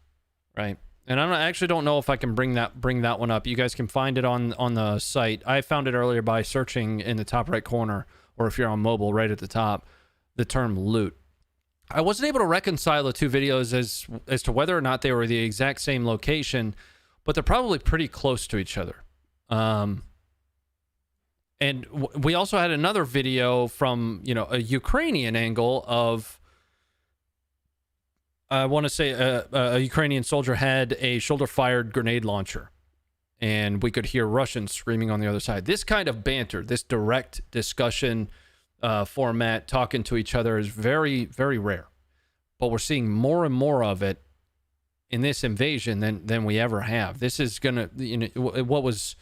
[SPEAKER 1] right? And I actually don't know if I can bring that one up. You guys can find it on the site. I found it earlier by searching in the top right corner, or if you're on mobile, right at the top, the term loot. I wasn't able to reconcile the two videos as to whether or not they were the exact same location, but they're probably pretty close to each other. And we also had another video from, you know, a Ukrainian angle of, I want to say a Ukrainian soldier had a shoulder-fired grenade launcher, and we could hear Russians screaming on the other side. This kind of banter, this direct discussion format, talking to each other, is very, very rare. But we're seeing more and more of it in this invasion than we ever have. This is gonna, you know, what was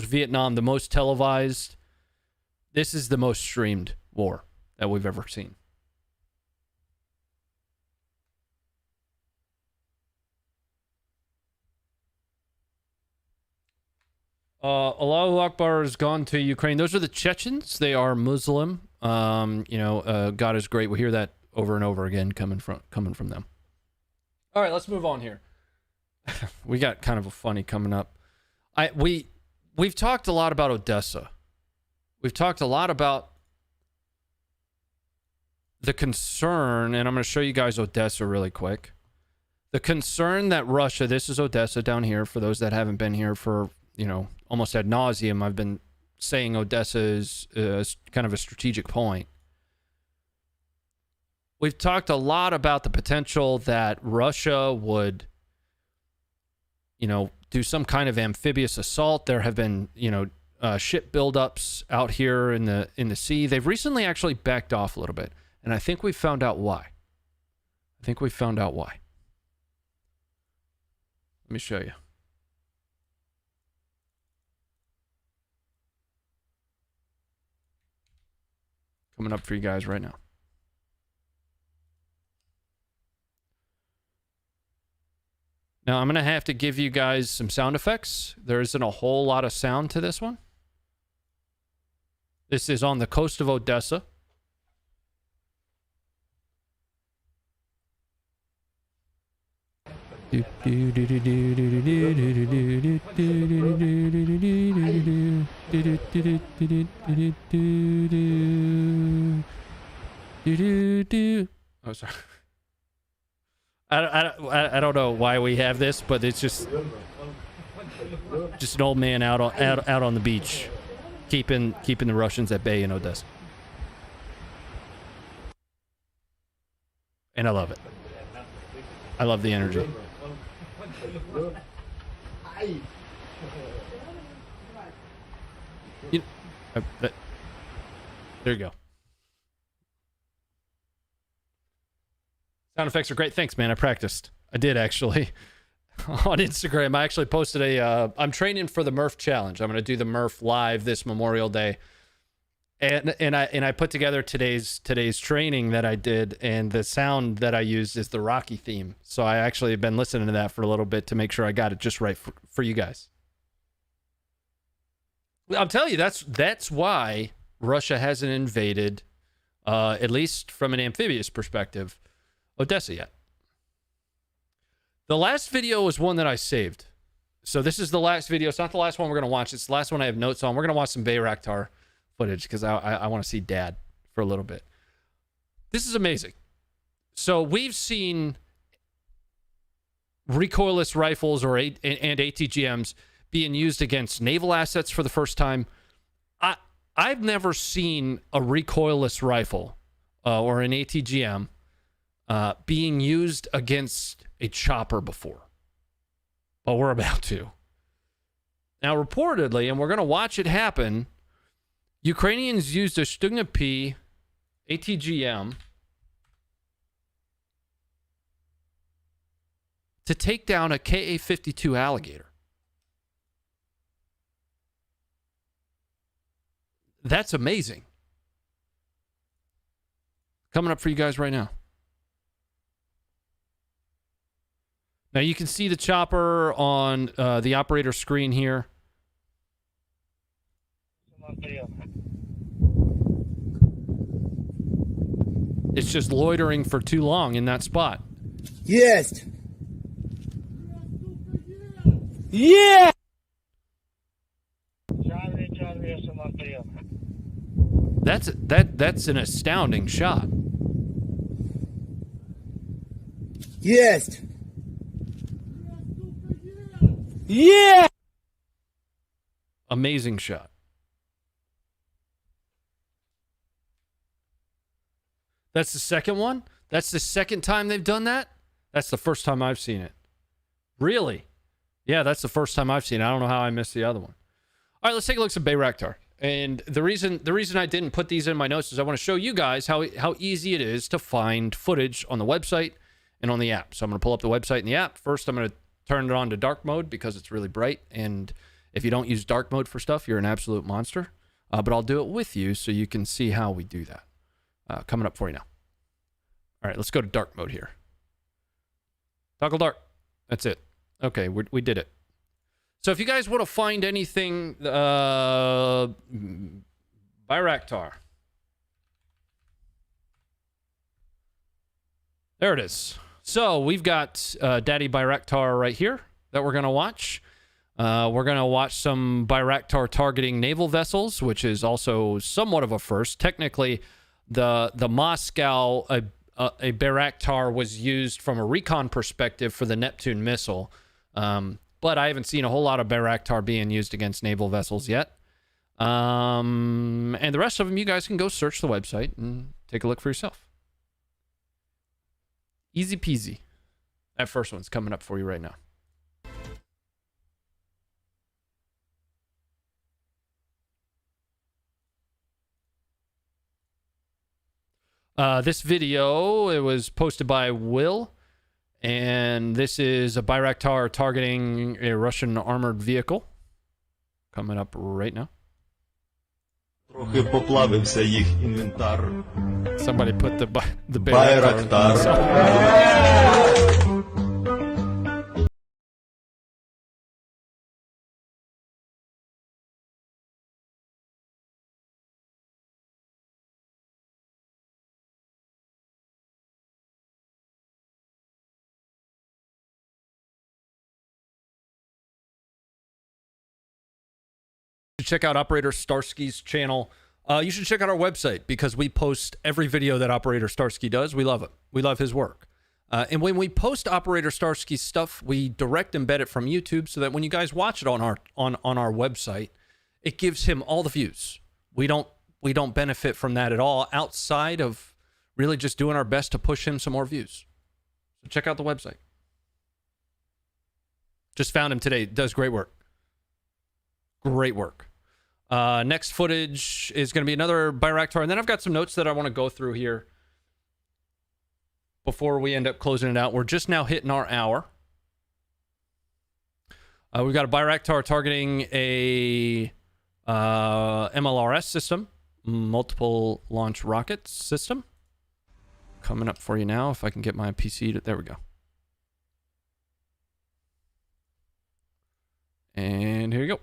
[SPEAKER 1] Vietnam, the most televised? This is the most streamed war that we've ever seen. Allahu Akbar has gone to Ukraine. Those are the Chechens. They are Muslim. You know, God is great. We hear that over and over again coming from them. All right, let's move on here. We got kind of a funny coming up. We've talked a lot about Odessa. We've talked a lot about the concern, and I'm going to show you guys Odessa really quick. The concern that Russia, this is Odessa down here, for those that haven't been here for, you know, almost ad nauseum, I've been saying Odessa is kind of a strategic point. We've talked a lot about the potential that Russia would, you know, do some kind of amphibious assault. There have been, you know, ship buildups out here in the sea. They've recently actually backed off a little bit, and I think we found out why. Let me show you. Coming up for you guys right now. Now, I'm going to have to give you guys some sound effects. There isn't a whole lot of sound to this one. This is on the coast of Odessa. Oh, sorry. I don't know why we have this, but it's just Just an old man out on the beach, keeping the Russians at bay in Odessa. And I love it. I love the energy. There you go. Sound effects are great. Thanks, man. I practiced. I did, actually. On Instagram, I actually posted I'm training for the Murph Challenge. I'm going to do the Murph live this Memorial Day. And I put together today's training that I did, and the sound that I used is the Rocky theme. So I actually have been listening to that for a little bit to make sure I got it just right for you guys. I'll tell you, that's why Russia hasn't invaded, at least from an amphibious perspective, Odessa yet. The last video was one that I saved. So this is the last video. It's not the last one we're going to watch. It's the last one I have notes on. We're going to watch some Bayraktar footage because I want to see Dad for a little bit. This is amazing. So we've seen recoilless rifles and ATGMs being used against naval assets for the first time. I've never seen a recoilless rifle or an ATGM being used against a chopper before. But we're about to. Now, reportedly, and we're going to watch it happen, Ukrainians used a Stugna P ATGM to take down a Ka-52 Alligator. That's amazing. Coming up for you guys right now. Now you can see the chopper on the operator screen here. It's just loitering for too long in that spot.
[SPEAKER 3] Есть! Yeah!
[SPEAKER 1] That's an astounding shot.
[SPEAKER 3] Есть! Yeah!
[SPEAKER 1] Amazing shot. That's the second one? That's the second time they've done that? That's the first time I've seen it. Really? Yeah, that's the first time I've seen it. I don't know how I missed the other one. All right, let's take a look at some Bayraktar. And the reason I didn't put these in my notes is I want to show you guys how easy it is to find footage on the website and on the app. So I'm going to pull up the website and the app. First, I'm going to turn it on to dark mode because it's really bright. And if you don't use dark mode for stuff, you're an absolute monster. But I'll do it with you so you can see how we do that. Coming up for you now. All right, let's go to dark mode here. Toggle dark. That's it. Okay, we did it. So if you guys want to find anything, Bayraktar. There it is. So we've got Daddy Bayraktar right here that we're going to watch. We're going to watch some Bayraktar targeting naval vessels, which is also somewhat of a first. Technically, the Moscow, a Bayraktar was used from a recon perspective for the Neptune missile. But I haven't seen a whole lot of Bayraktar being used against naval vessels yet. And the rest of them, you guys can go search the website and take a look for yourself. Easy peasy. That first one's coming up for you right now. This video, it was posted by Will. And this is a Bayraktar targeting a Russian armored vehicle. Coming up right now.
[SPEAKER 4] Трохи поплавився їх інвентар.
[SPEAKER 1] Somebody put the Bayraktar. Check out Operator Starsky's channel. You should check out our website because we post every video that Operator Starsky does. We love it. We love his work. And when we post Operator Starsky's stuff, we direct embed it from YouTube so that when you guys watch it on our website, it gives him all the views. We don't benefit from that at all outside of really just doing our best to push him some more views. So check out the website. Just found him today. Does great work. Great work. Next footage is going to be another Bayraktar. And then I've got some notes that I want to go through here before we end up closing it out. We're just now hitting our hour. We've got a Bayraktar targeting a MLRS system, multiple launch rocket system. Coming up for you now, if I can get my PC to... There we go. And here you go.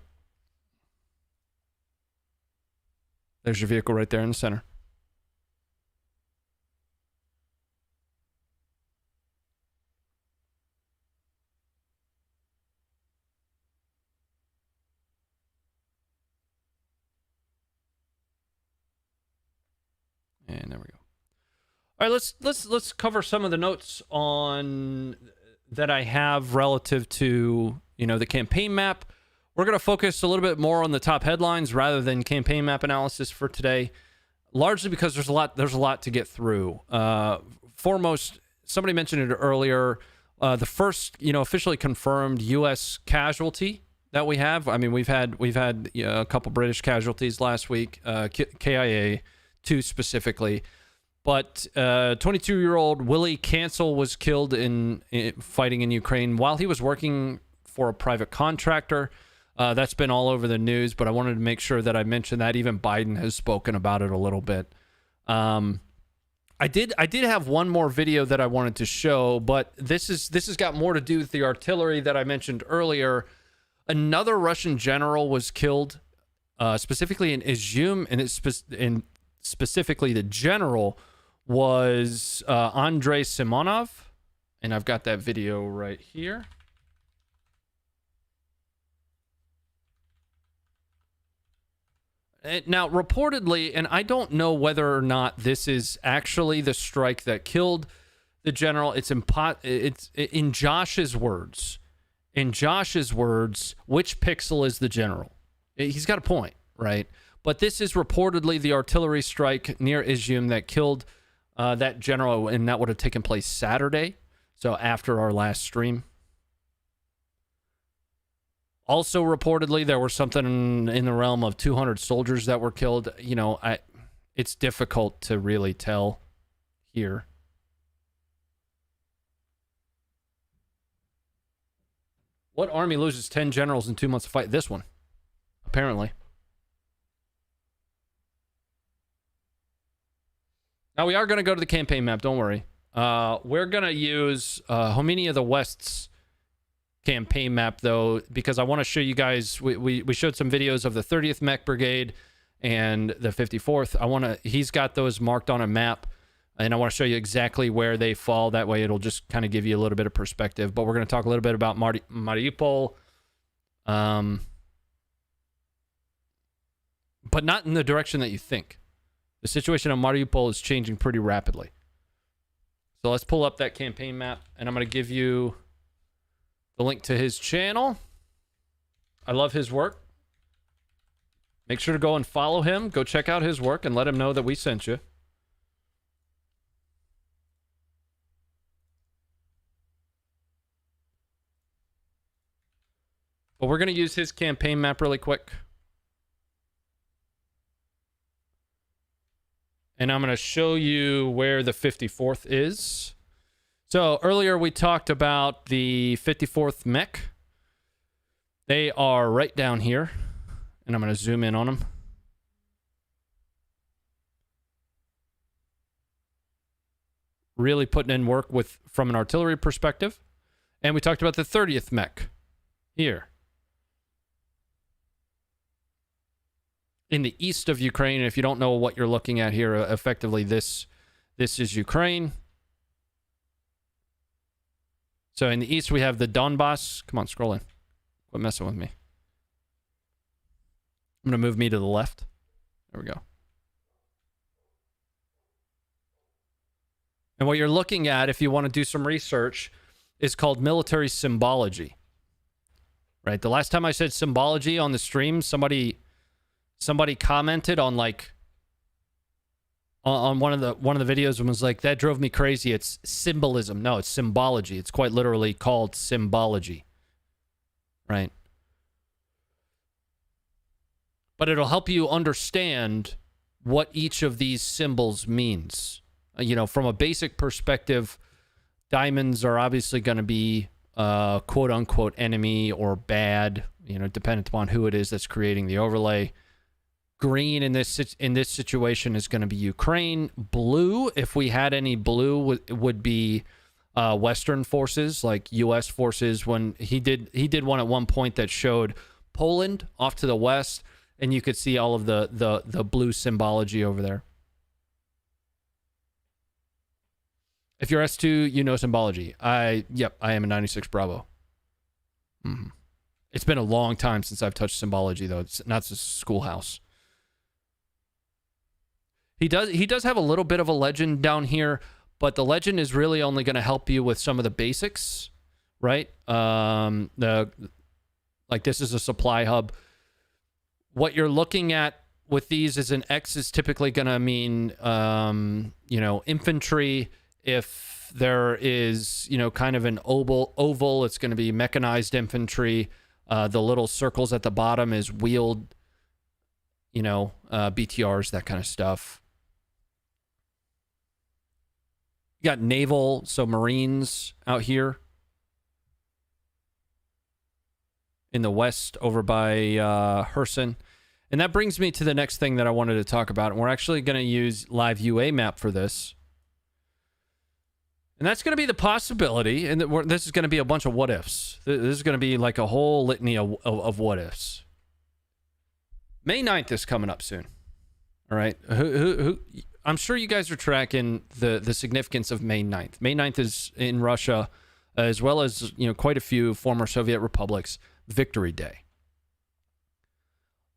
[SPEAKER 1] There's your vehicle right there in the center. And there we go. All right, let's cover some of the notes on that I have relative to, you know, the campaign map. We're going to focus a little bit more on the top headlines rather than campaign map analysis for today, largely because there's a lot to get through. Foremost, somebody mentioned it earlier, the first, you know, officially confirmed U.S. casualty that we have. I mean, we've had a couple British casualties last week, KIA 2 specifically. But 22-year-old Willie Cancel was killed in fighting in Ukraine while he was working for a private contractor. That's been all over the news, but I wanted to make sure that I mentioned that. Even Biden has spoken about it a little bit. I did have one more video that I wanted to show, but this has got more to do with the artillery that I mentioned earlier. Another Russian general was killed, specifically in Izum, and specifically the general was Andrei Simonov, and I've got that video right here. Now, reportedly, and I don't know whether or not this is actually the strike that killed the general. It's in Josh's words. In Josh's words, which pixel is the general? He's got a point, right? But this is reportedly the artillery strike near Izum that killed that general, and that would have taken place Saturday, so after our last stream. Also, reportedly, there was something in the realm of 200 soldiers that were killed. You know, it's difficult to really tell here. What army loses 10 generals in 2 months to fight? This one, apparently. Now, we are going to go to the campaign map. Don't worry. We're going to use Hominia the West's campaign map, though, because I want to show you guys. We showed some videos of the 30th Mech Brigade and the 54th. He's got those marked on a map, and I want to show you exactly where they fall. That way, it'll just kind of give you a little bit of perspective. But we're going to talk a little bit about Mariupol, but not in the direction that you think. The situation on Mariupol is changing pretty rapidly. So let's pull up that campaign map, and I'm going to give you the link to his channel. I love his work. Make sure to go and follow him. Go check out his work and let him know that we sent you. But we're going to use his campaign map really quick. And I'm going to show you where the 54th is. So earlier we talked about the 54th Mech. They are right down here. And I'm going to zoom in on them. Really putting in work from an artillery perspective. And we talked about the 30th Mech here. In the east of Ukraine. If you don't know what you're looking at here, effectively this is Ukraine. So in the east we have the Donbass. Come on, scroll in. Quit messing with me. I'm going to move me to the left. There we go. And what you're looking at, if you want to do some research, is called military symbology. Right? The last time I said symbology on the stream, somebody commented on like on one of the videos and was like, that drove me crazy. It's symbolism. No, it's symbology. It's quite literally called symbology. Right? But it'll help you understand what each of these symbols means. You know, from a basic perspective, diamonds are obviously going to be quote unquote enemy or bad, you know, dependent upon who it is that's creating the overlay. Green in this situation is going to be Ukraine. Blue, if we had any blue, would be Western forces, like U.S. forces. When he did one at one point that showed Poland off to the west, and you could see all of the blue symbology over there. If you're S2, you know symbology. I am a 96 Bravo. Mm-hmm. It's been a long time since I've touched symbology, though. It's not just schoolhouse. He does have a little bit of a legend down here, but the legend is really only going to help you with some of the basics, right? Like this is a supply hub. What you're looking at with these is an X is typically going to mean, you know, infantry. If there is, you know, kind of an oval, it's going to be mechanized infantry. The little circles at the bottom is wheeled, you know, BTRs, that kind of stuff. You got naval, so Marines out here in the west over by Kherson. And that brings me to the next thing that I wanted to talk about. And we're actually going to use live UA map for this. And that's going to be the possibility, and this is going to be a bunch of what ifs. This is going to be like a whole litany of what ifs. May 9th is coming up soon. All right. Who I'm sure you guys are tracking the significance of May 9th. May 9th is in Russia, as well as, you know, quite a few former Soviet republics, Victory Day.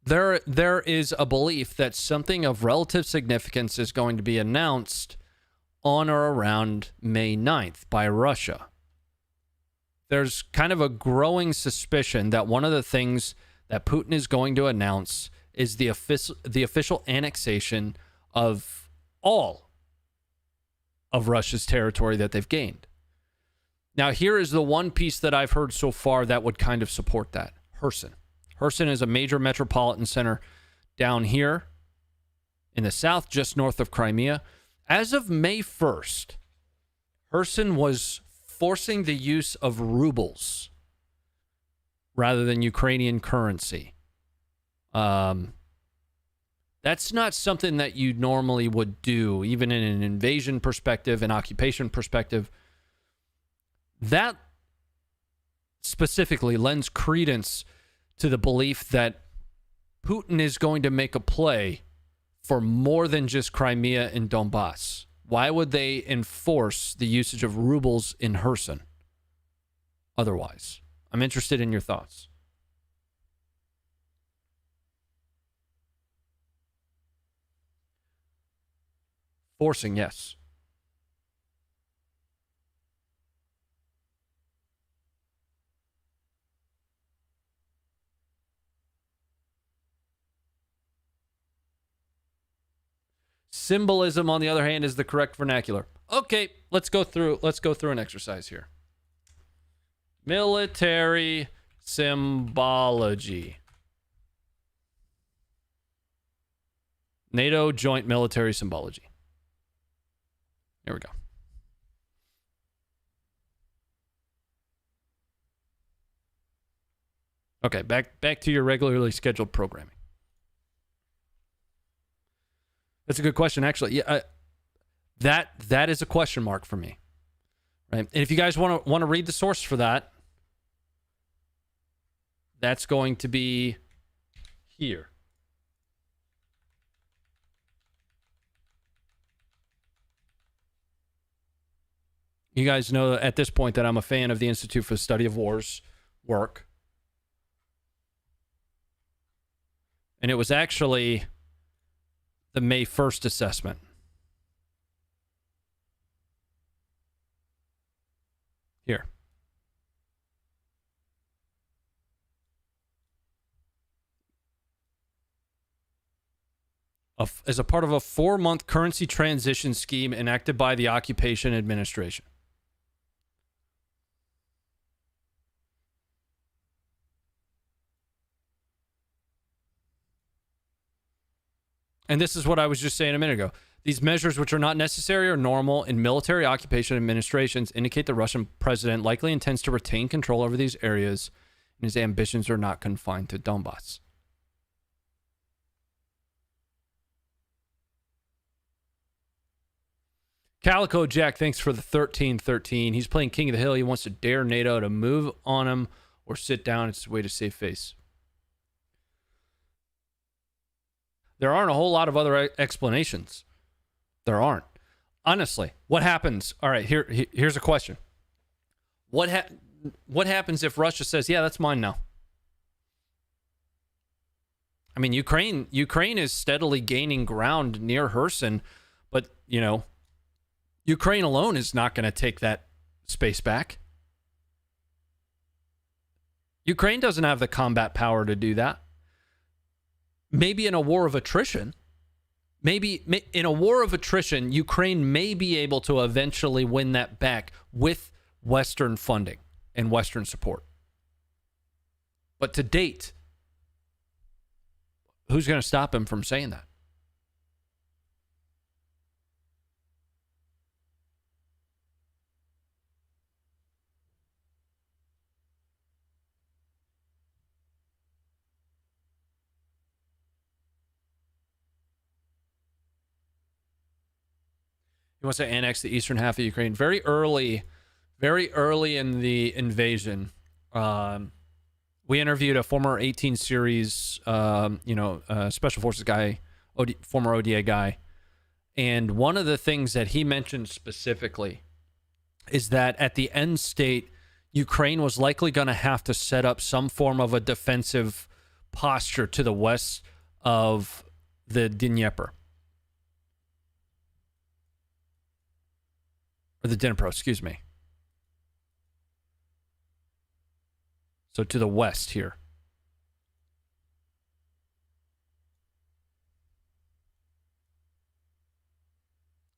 [SPEAKER 1] There is a belief that something of relative significance is going to be announced on or around May 9th by Russia. There's kind of a growing suspicion that one of the things that Putin is going to announce is the official annexation of all of Russia's territory that they've gained. Now, here is the one piece that I've heard so far that would kind of support that. Kherson. Kherson is a major metropolitan center down here in the south, just north of Crimea. As of May 1st, Kherson was forcing the use of rubles rather than Ukrainian currency. That's not something that you normally would do, even in an invasion perspective, an occupation perspective. That specifically lends credence to the belief that Putin is going to make a play for more than just Crimea and Donbass. Why would they enforce the usage of rubles in Kherson otherwise? I'm interested in your thoughts. Forcing, yes. Symbolism, on the other hand, is the correct vernacular. Okay, let's go through an exercise here. Military symbology. NATO joint military symbology. Here we go. Okay, back to your regularly scheduled programming. That's a good question, actually. Yeah, that is a question mark for me, right? And if you guys want to read the source for that, that's going to be here. You guys know at this point that I'm a fan of the Institute for the Study of War's work. And it was actually the May 1st assessment. Here. As a part of a 4-month currency transition scheme enacted by the Occupation Administration. And this is what I was just saying a minute ago. These measures, which are not necessary or normal in military occupation administrations, indicate the Russian president likely intends to retain control over these areas, and his ambitions are not confined to Donbass. Calico Jack, thanks for the 1313. He's playing King of the Hill. He wants to dare NATO to move on him or sit down. It's a way to save face. There aren't a whole lot of other explanations. There aren't. Honestly, what happens? All right, here's a question. What happens if Russia says, "Yeah, that's mine now"? I mean, Ukraine is steadily gaining ground near Kherson, but Ukraine alone is not going to take that space back. Ukraine doesn't have the combat power to do that. Maybe in a war of attrition, Ukraine may be able to eventually win that back with Western funding and Western support. But to date, who's going to stop him from saying that? He wants to annex the eastern half of Ukraine very early in the invasion. We interviewed a former 18 series, special forces guy, former ODA guy. And one of the things that he mentioned specifically is that at the end state, Ukraine was likely going to have to set up some form of a defensive posture to the west of the Dnieper. Or the Dnipro, excuse me. So to the west here.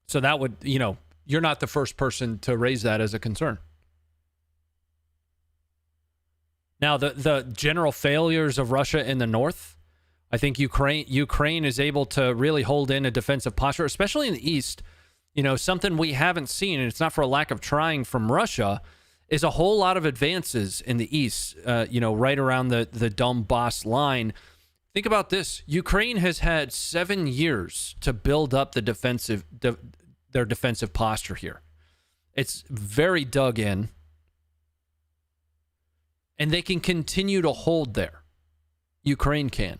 [SPEAKER 1] So that would, you're not the first person to raise that as a concern. Now, the general failures of Russia in the north, I think Ukraine is able to really hold in a defensive posture, especially in the east. Something we haven't seen, and it's not for a lack of trying from Russia, is a whole lot of advances in the east, right around the Donbass line. Think about this. Ukraine has had 7 years to build up their defensive posture here. It's very dug in, and they can continue to hold there. Ukraine can.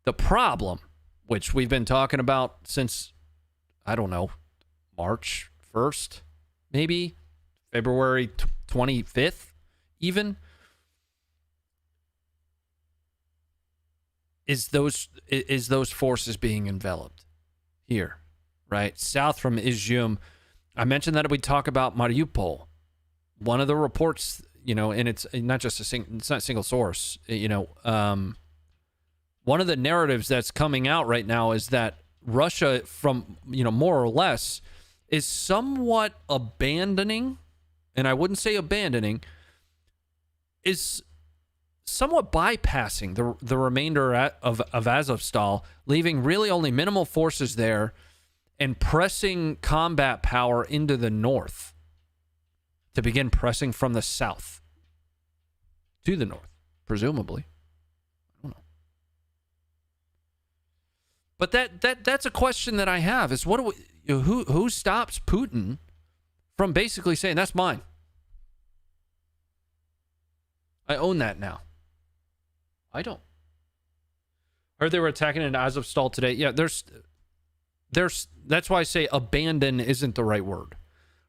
[SPEAKER 1] The problem, which we've been talking about since, I don't know, March 1st, maybe February 25th, even, is those forces being enveloped here, right? South from Izum. I mentioned that we'd talk about Mariupol. One of the reports, and it's not just it's not a single source, one of the narratives that's coming out right now is that Russia, from, more or less, is somewhat abandoning, and I wouldn't say abandoning, is somewhat bypassing the remainder of Azovstal, leaving really only minimal forces there and pressing combat power into the north to begin pressing from the south to the north, presumably. I don't know. But that's a question that I have, is who stops Putin from basically saying, that's mine? I own that now. I don't. I heard they were attacking in Azovstal today. Yeah, there's that's why I say abandon isn't the right word,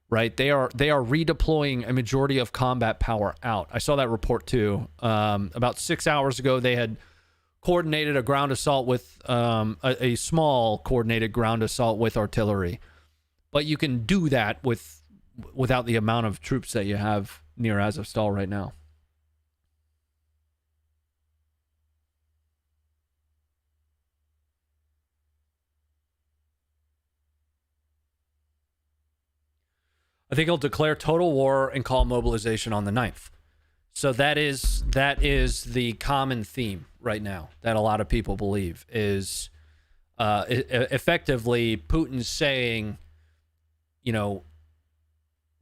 [SPEAKER 1] right? They are redeploying a majority of combat power out. I saw that report too. About 6 hours ago, they had coordinated a ground assault with a small coordinated ground assault with artillery. But you can do that with without the amount of troops that you have near Azovstal right now. I think he'll declare total war and call mobilization on the 9th. So that is the common theme right now that a lot of people believe is effectively Putin saying, you know,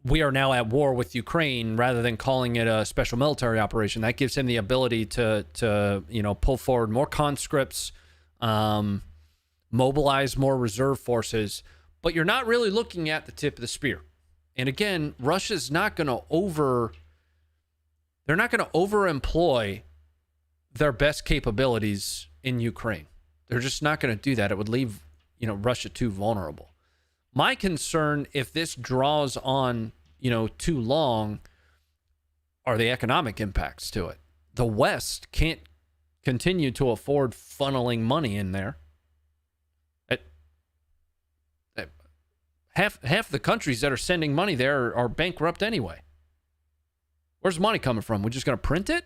[SPEAKER 1] we are now at war with Ukraine rather than calling it a special military operation. That gives him the ability to you know, pull forward more conscripts, mobilize more reserve forces, but you're not really looking at the tip of the spear. And again, Russia's not going to they're not going to overemploy their best capabilities in Ukraine. They're just not going to do that. It would leave, you know, Russia too vulnerable. My concern, if this draws on, you know, too long, are the economic impacts to it. The West can't continue to afford funneling money in there. Half the countries that are sending money there are bankrupt anyway. Where's the money coming from? We're just going to print it?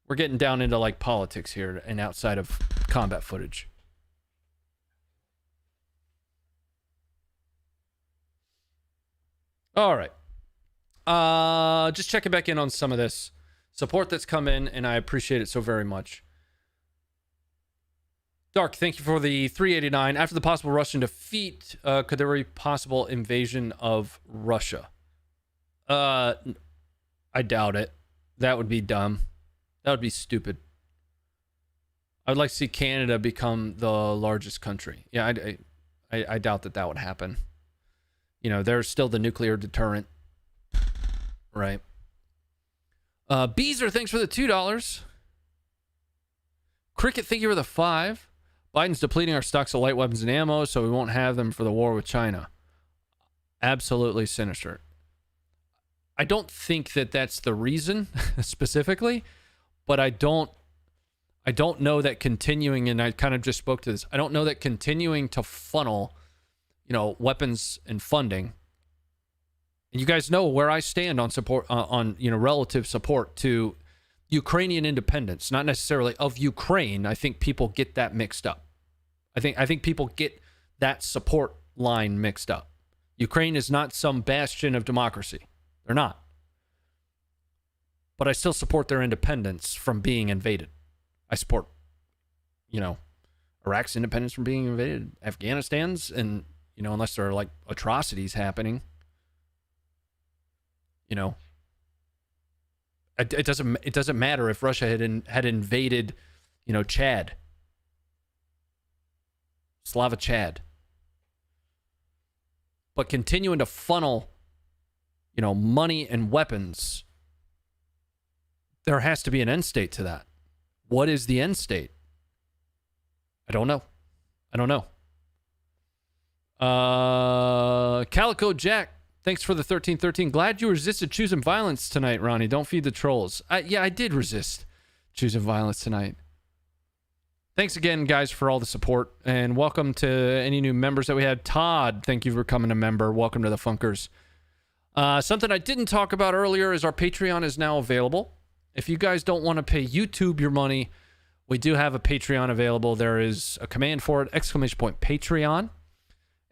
[SPEAKER 1] We're getting down into like politics here and outside of combat footage. All right. Just checking back in on some of this support that's come in, and I appreciate it so very much. Dark, thank you for the 389. After the possible Russian defeat, could there be possible invasion of Russia? I doubt it. That would be dumb. That would be stupid. I'd like to see Canada become the largest country. Yeah, I doubt that would happen. You know, there's still the nuclear deterrent. Right. Beezer, thanks for the $2. Cricket, thank you for the 5. Biden's depleting our stocks of light weapons and ammo, so we won't have them for the war with China. Absolutely sinister. I don't think that that's the reason specifically, but I don't know that continuing, and I kind of just spoke to this, I don't know that continuing to funnel, you know, weapons and funding. And you guys know where I stand on support, on, you know, relative support to Ukrainian independence, not necessarily of Ukraine. I think people get that mixed up. I think people get that support line mixed up. Ukraine is not some bastion of democracy. They're not. But I still support their independence from being invaded. I support, you know, Iraq's independence from being invaded, Afghanistan's, and, you know, unless there are like atrocities happening, you know, it doesn't matter if Russia had invaded, you know, Chad, Slava Chad. But continuing to funnel, you know, money and weapons, there has to be an end state to that. What is the end state? I don't know. Calico Jack, thanks for the 1313. Glad you resisted choosing violence tonight, Ronnie. Don't feed the trolls. Yeah, I did resist choosing violence tonight. Thanks again, guys, for all the support, and welcome to any new members that we had. Todd, thank you for becoming a member. Welcome to the Funkers. Something I didn't talk about earlier is our Patreon is now available. If you guys don't want to pay YouTube your money, we do have a Patreon available. There is a command for it, ! Patreon,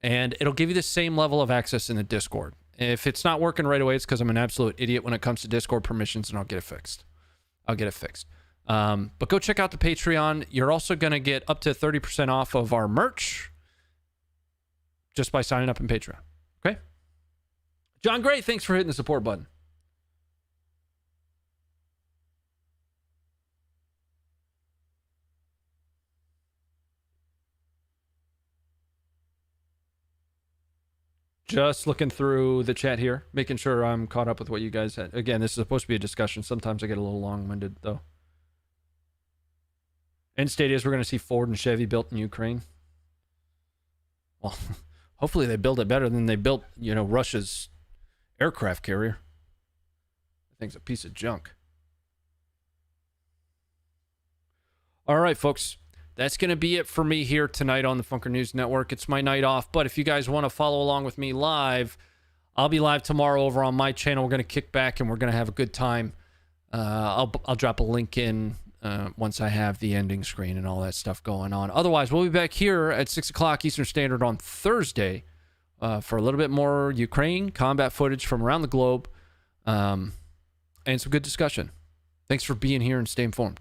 [SPEAKER 1] and it'll give you the same level of access in the Discord. If it's not working right away, it's because I'm an absolute idiot when it comes to Discord permissions, and I'll get it fixed. But go check out the Patreon. You're also going to get up to 30% off of our merch just by signing up in Patreon. Okay? John Gray, thanks for hitting the support button. Just looking through the chat here, making sure I'm caught up with what you guys had. Again, this is supposed to be a discussion. Sometimes I get a little long-winded, though. End state is we're going to see Ford and Chevy built in Ukraine. Well, hopefully they build it better than they built, you know, Russia's aircraft carrier. That thing's a piece of junk. All right, folks. That's going to be it for me here tonight on the Funker News Network. It's my night off, but if you guys want to follow along with me live, I'll be live tomorrow over on my channel. We're going to kick back and we're going to have a good time. I'll drop a link in once I have the ending screen and all that stuff going on. Otherwise, we'll be back here at 6 o'clock Eastern Standard on Thursday for a little bit more Ukraine combat footage from around the globe and some good discussion. Thanks for being here and stay informed.